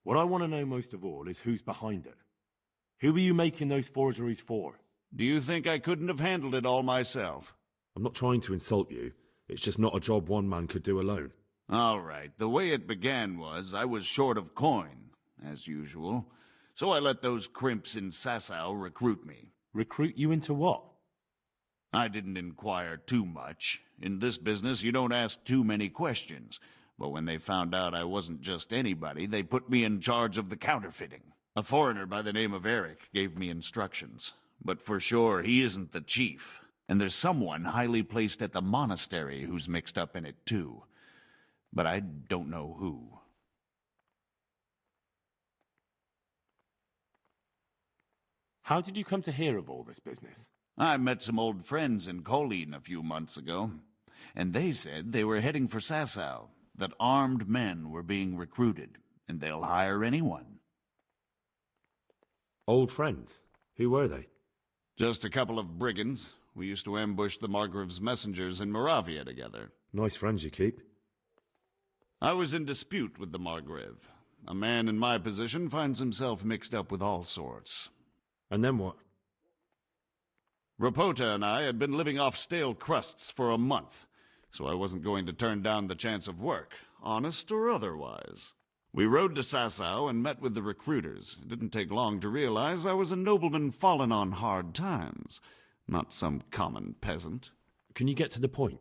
What I want to know most of all is who's behind it. Who are you making those forgeries for? Do you think I couldn't have handled it all myself? I'm not trying to insult you. It's just not a job one man could do alone. All right, the way it began was I was short of coin, as usual. So I let those crimps in Sasau recruit me. Recruit you into what? I didn't inquire too much. In this business, you don't ask too many questions. But when they found out I wasn't just anybody, they put me in charge of the counterfeiting. A foreigner by the name of Eric gave me instructions. But for sure, he isn't the chief. And there's someone highly placed at the monastery who's mixed up in it too. But I don't know who. How did you come to hear of all this business? I met some old friends in Colleen a few months ago, and they said they were heading for Sasau, that armed men were being recruited, and they'll hire anyone. Old friends? Who were they? Just a couple of brigands. We used to ambush the Margrave's messengers in Moravia together. Nice friends you keep. I was in dispute with the Margrave. A man in my position finds himself mixed up with all sorts. And then what? Rapota and I had been living off stale crusts for a month, so I wasn't going to turn down the chance of work, honest or otherwise. We rode to Sasau and met with the recruiters. It didn't take long to realize I was a nobleman fallen on hard times, not some common peasant. Can you get to the point?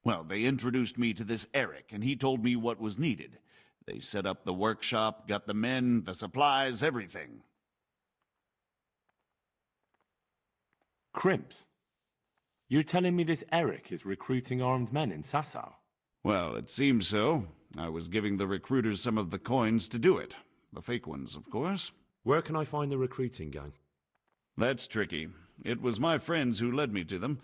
Well, they introduced me to this Eric, and he told me what was needed. They set up the workshop, got the men, the supplies, everything. Crimps? You're telling me this Eric is recruiting armed men in Sasau? Well, it seems so. I was giving the recruiters some of the coins to do it. The fake ones, of course. Where can I find the recruiting gang? That's tricky. It was my friends who led me to them.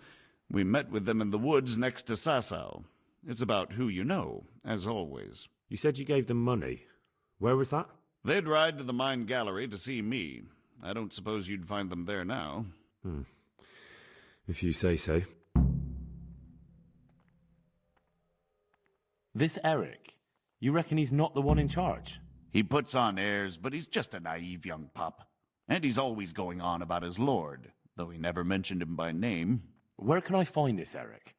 We met with them in the woods next to Sasau. It's about who you know, as always. You said you gave them money. Where was that? They'd ride to the mine gallery to see me. I don't suppose you'd find them there now. If you say so. This Eric, you reckon he's not the one in charge? He puts on airs, but he's just a naive young pup. And he's always going on about his lord, though he never mentioned him by name. Where can I find this Eric?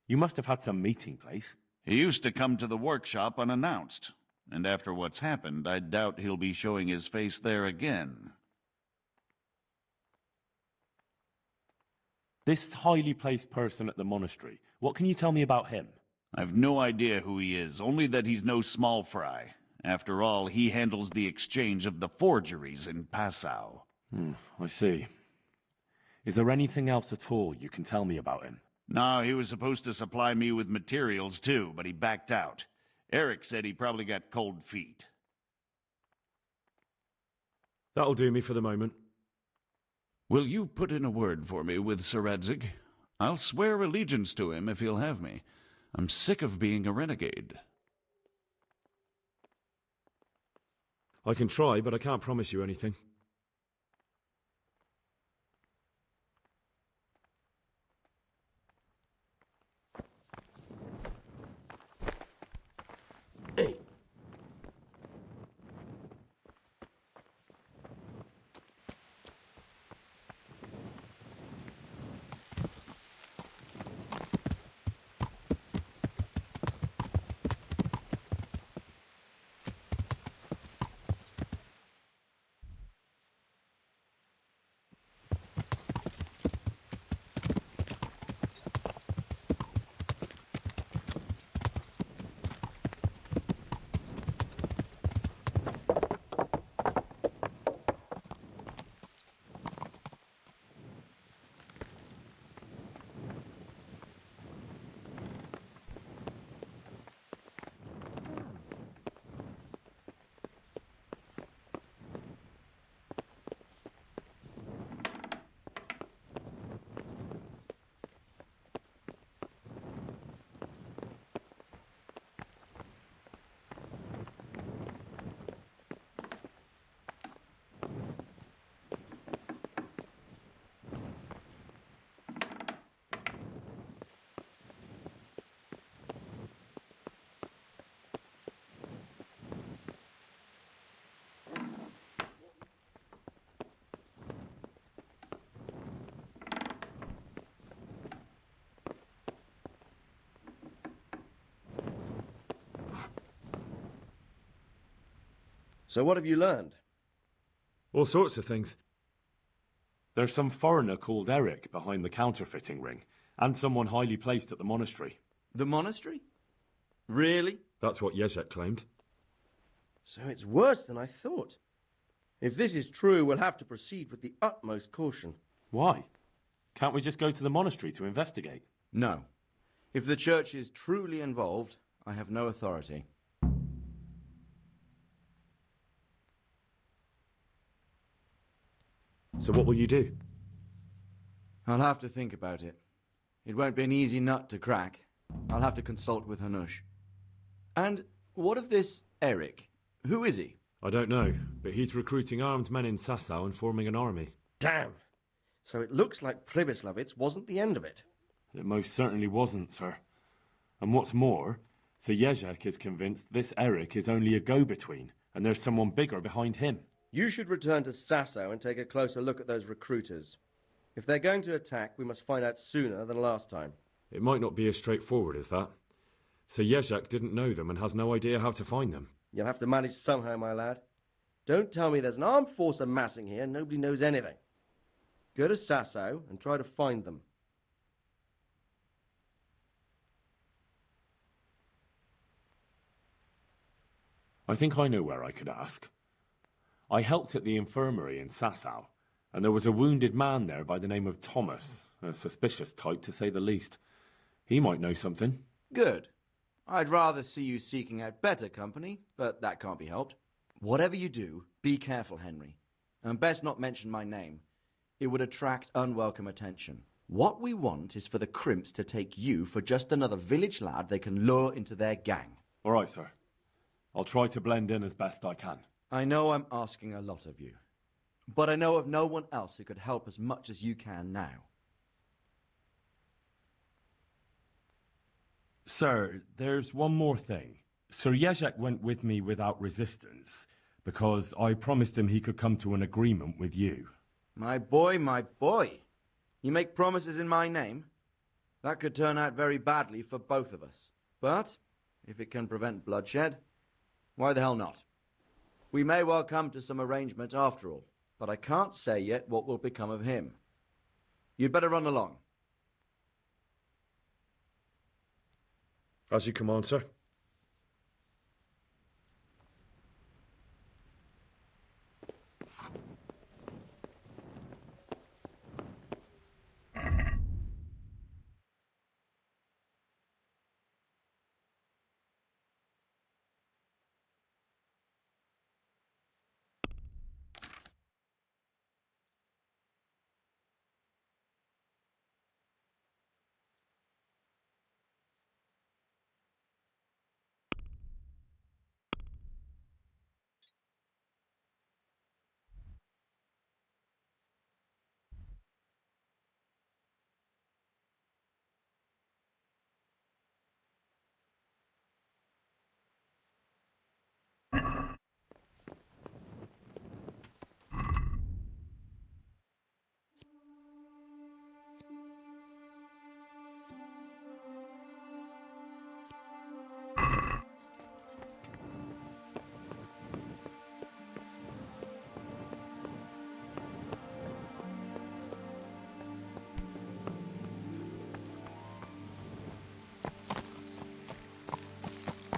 You must have had some meeting place. He used to come to the workshop unannounced, and after what's happened, I doubt he'll be showing his face there again. This highly placed person at the monastery, what can you tell me about him? I've no idea who he is, only that he's no small fry. After all, he handles the exchange of the forgeries in Passau. I see. Is there anything else at all you can tell me about him? No, he was supposed to supply me with materials too, but he backed out. Eric said he probably got cold feet. That'll do me for the moment. Will you put in a word for me with Sir Radzig? I'll swear allegiance to him if he'll have me. I'm sick of being a renegade. I can try, but I can't promise you anything. So what have you learned? All sorts of things. There's some foreigner called Eric behind the counterfeiting ring, and someone highly placed at the monastery. The monastery? Really? That's what Jezek claimed. So it's worse than I thought. If this is true, we'll have to proceed with the utmost caution. Why? Can't we just go to the monastery to investigate? No. If the church is truly involved, I have no authority. So what will you do? I'll have to think about it. It won't be an easy nut to crack. I'll have to consult with Hanush. And what of this Eric? Who is he? I don't know, but he's recruiting armed men in Sasau and forming an army. Damn! So it looks like Pribyslavitz wasn't the end of it. It most certainly wasn't, sir. And what's more, Sir Jezek is convinced this Eric is only a go-between, and there's someone bigger behind him. You should return to Sasau and take a closer look at those recruiters. If they're going to attack, we must find out sooner than last time. It might not be as straightforward as that. Sir Jezek didn't know them and has no idea how to find them. You'll have to manage somehow, my lad. Don't tell me there's an armed force amassing here and nobody knows anything. Go to Sasau and try to find them. I think I know where I could ask. I helped at the infirmary in Sasau, and there was a wounded man there by the name of Thomas, a suspicious type to say the least. He might know something. Good. I'd rather see you seeking out better company, but that can't be helped. Whatever you do, be careful, Henry. And best not mention my name. It would attract unwelcome attention. What we want is for the crimps to take you for just another village lad they can lure into their gang. All right, sir. I'll try to blend in as best I can. I know I'm asking a lot of you, but I know of no one else who could help as much as you can now. Sir, there's one more thing. Sir Jezek went with me without resistance, because I promised him he could come to an agreement with you. My boy, my boy. You make promises in my name? That could turn out very badly for both of us. But, if it can prevent bloodshed, why the hell not? We may well come to some arrangement after all, but I can't say yet what will become of him. You'd better run along. As you command, sir.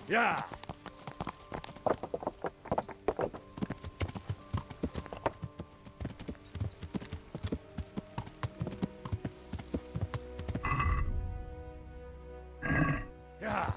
Yeah. Yeah.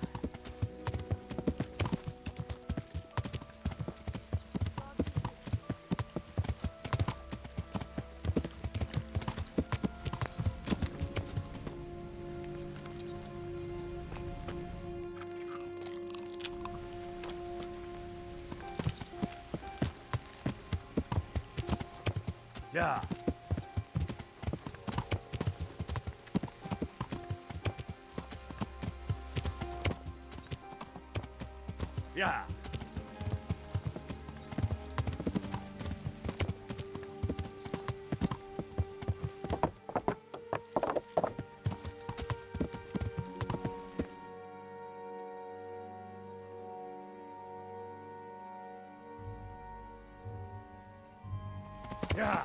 Yeah. Yeah. Yeah.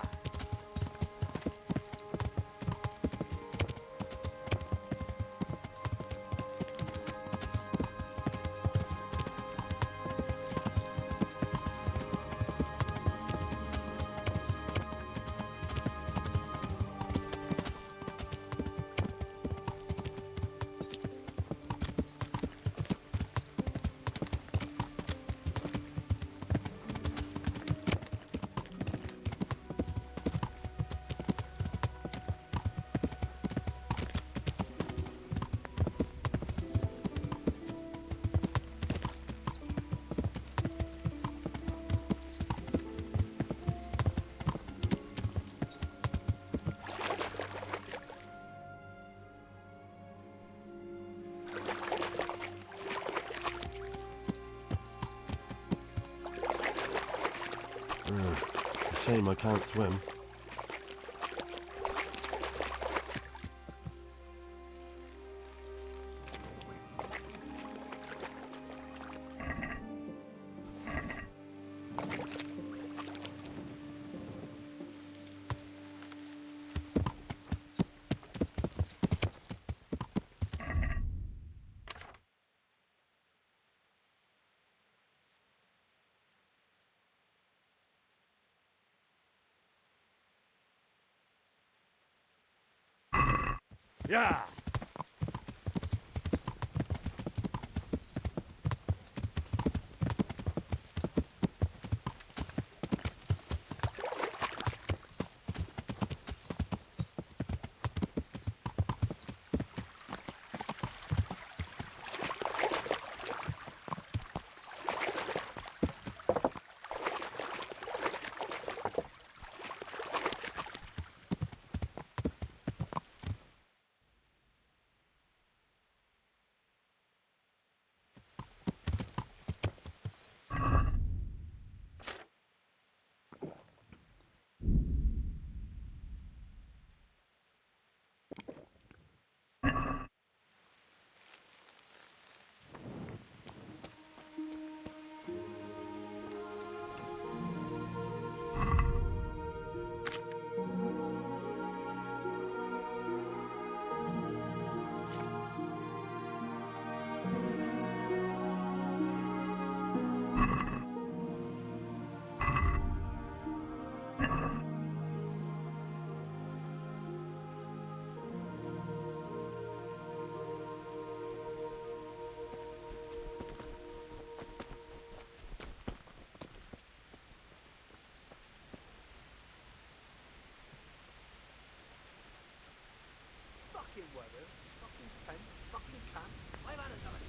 Shame I can't swim. Yeah. Fucking weather, fucking tent, fucking camp. I'm out of time.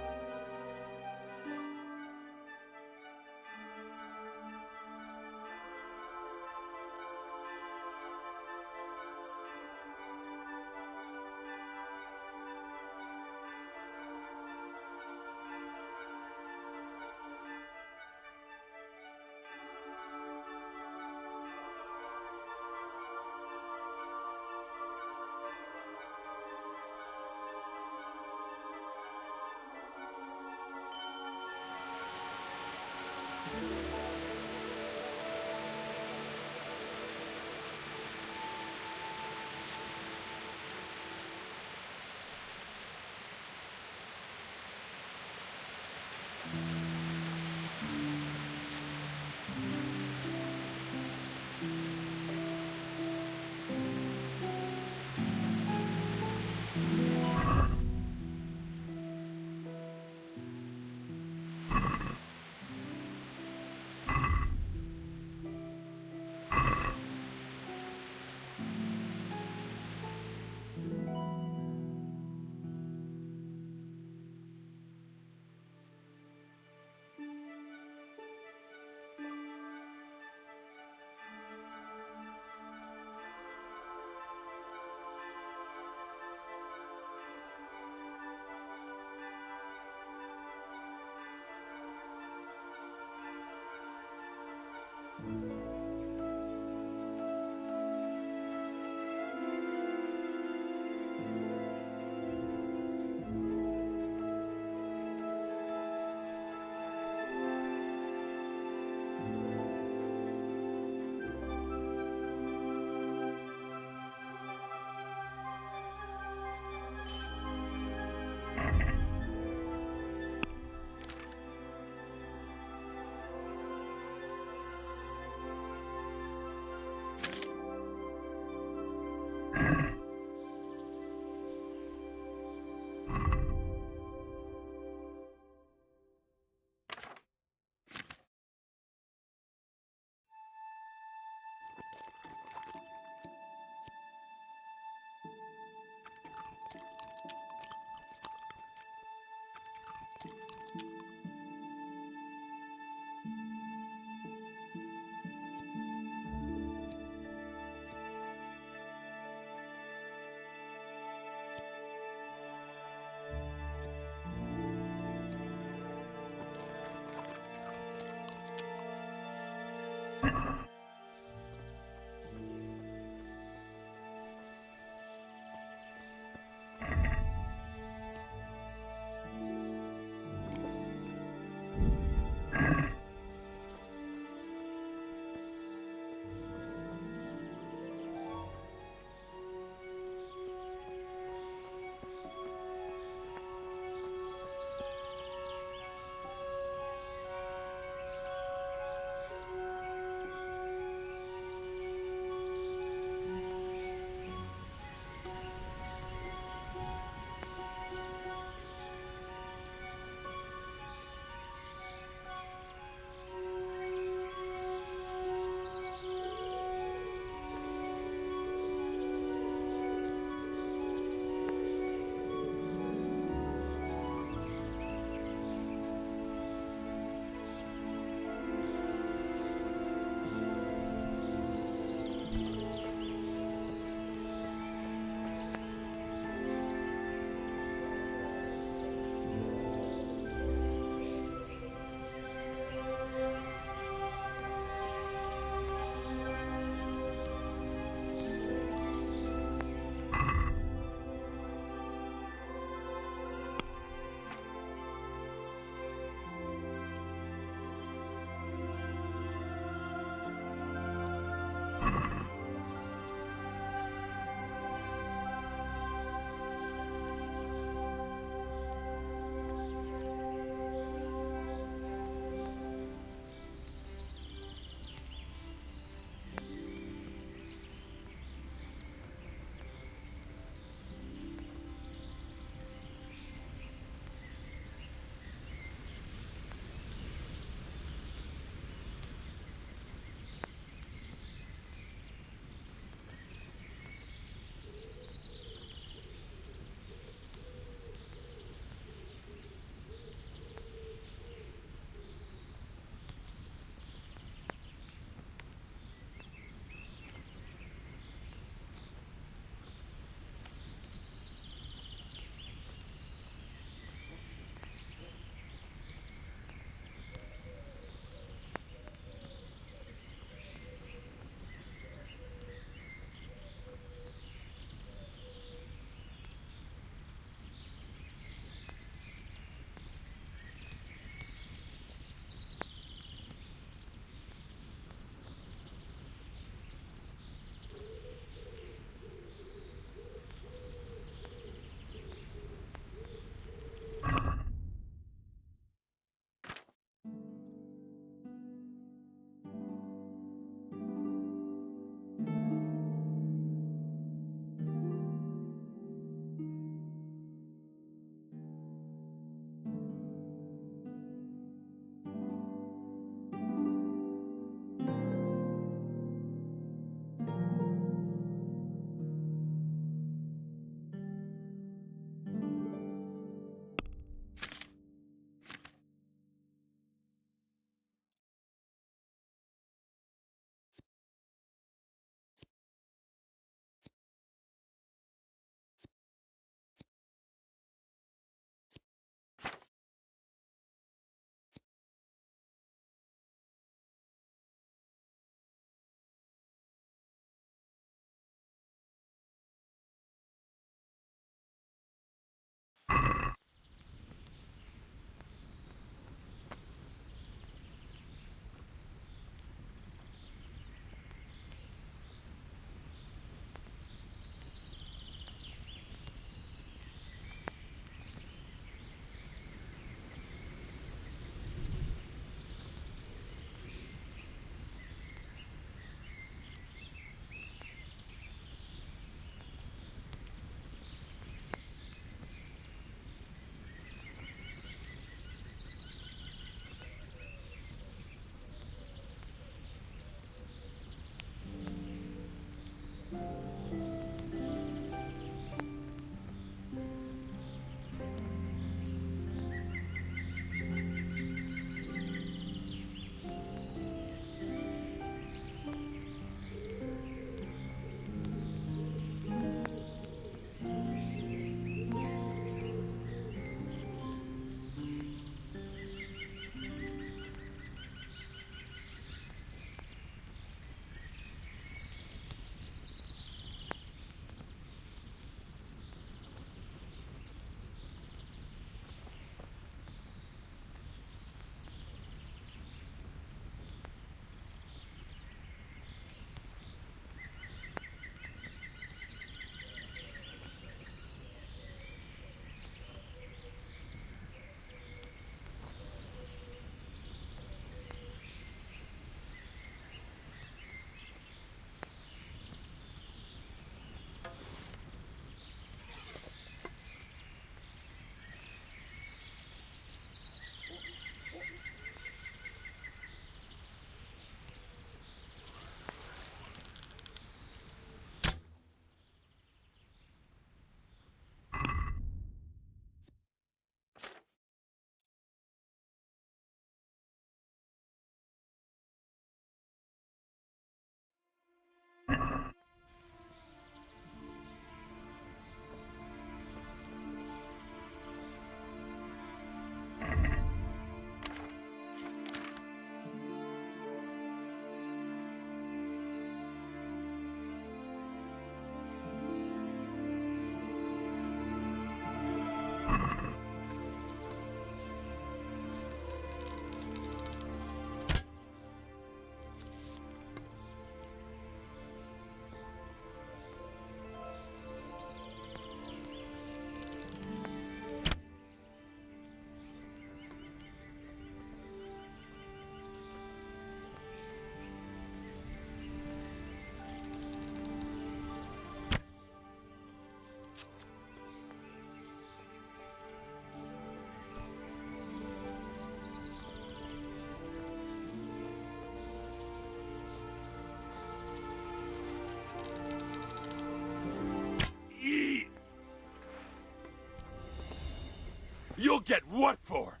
You'll get what for?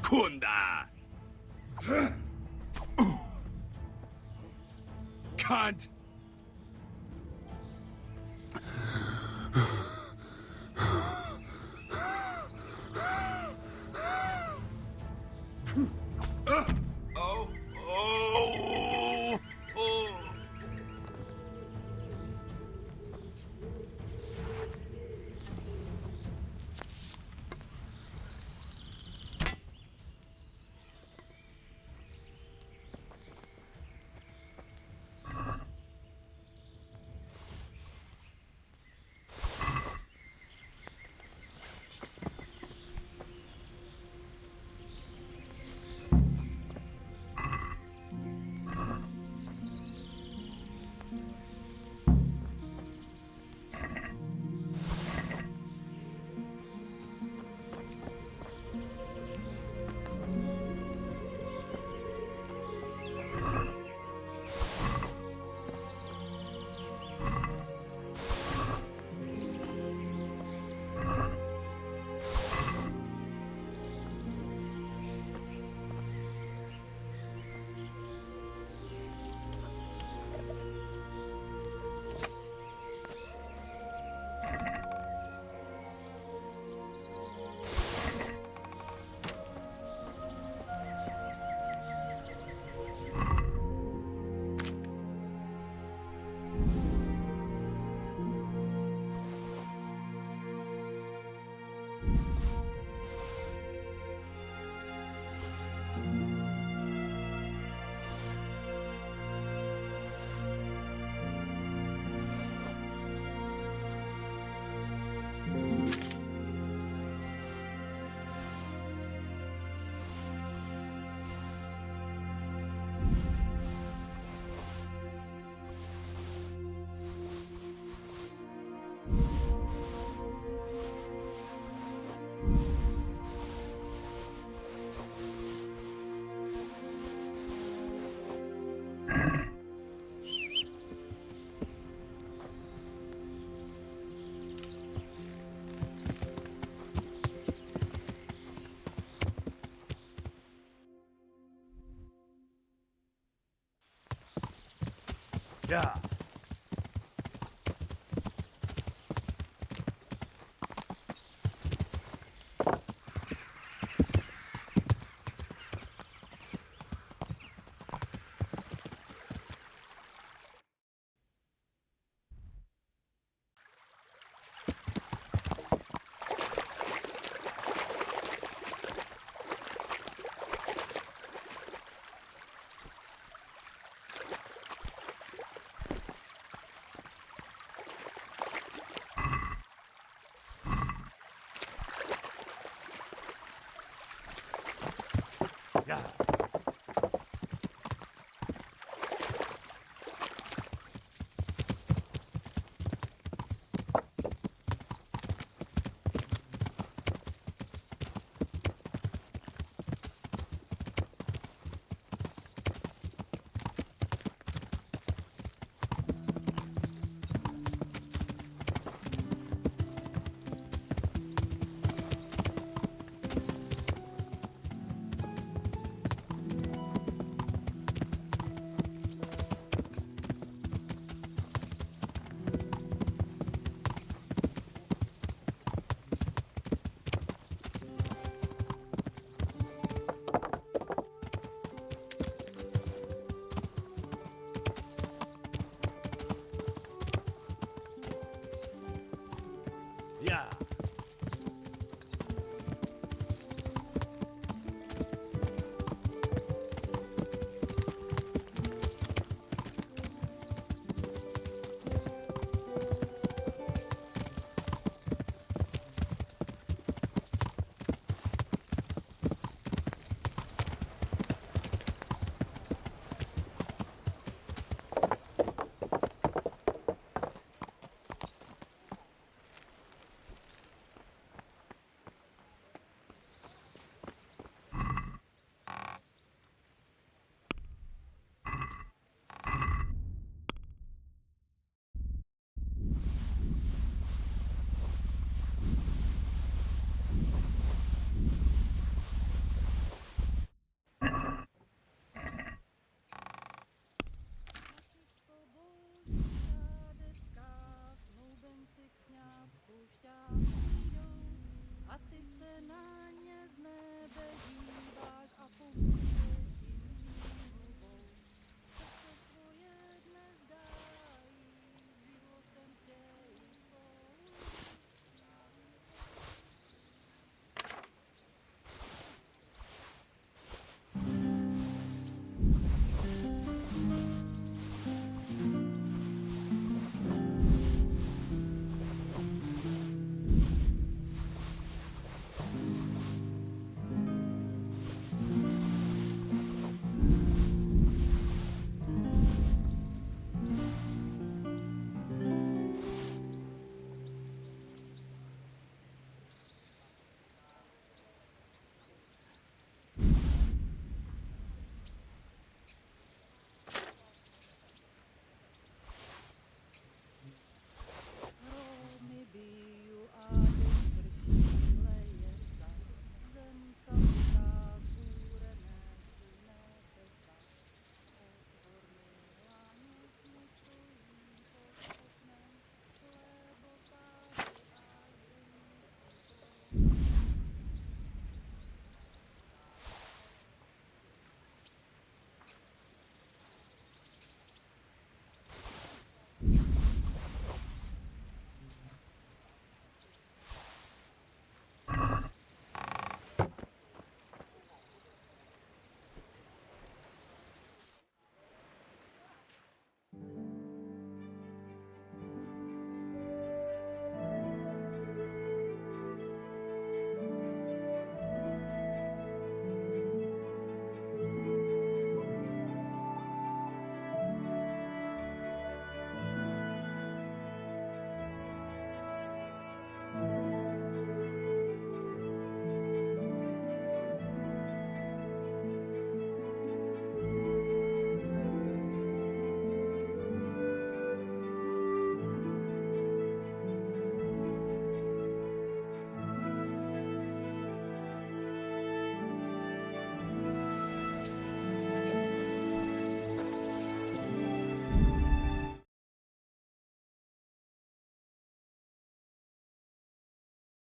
Kunda! Cunt! Yeah.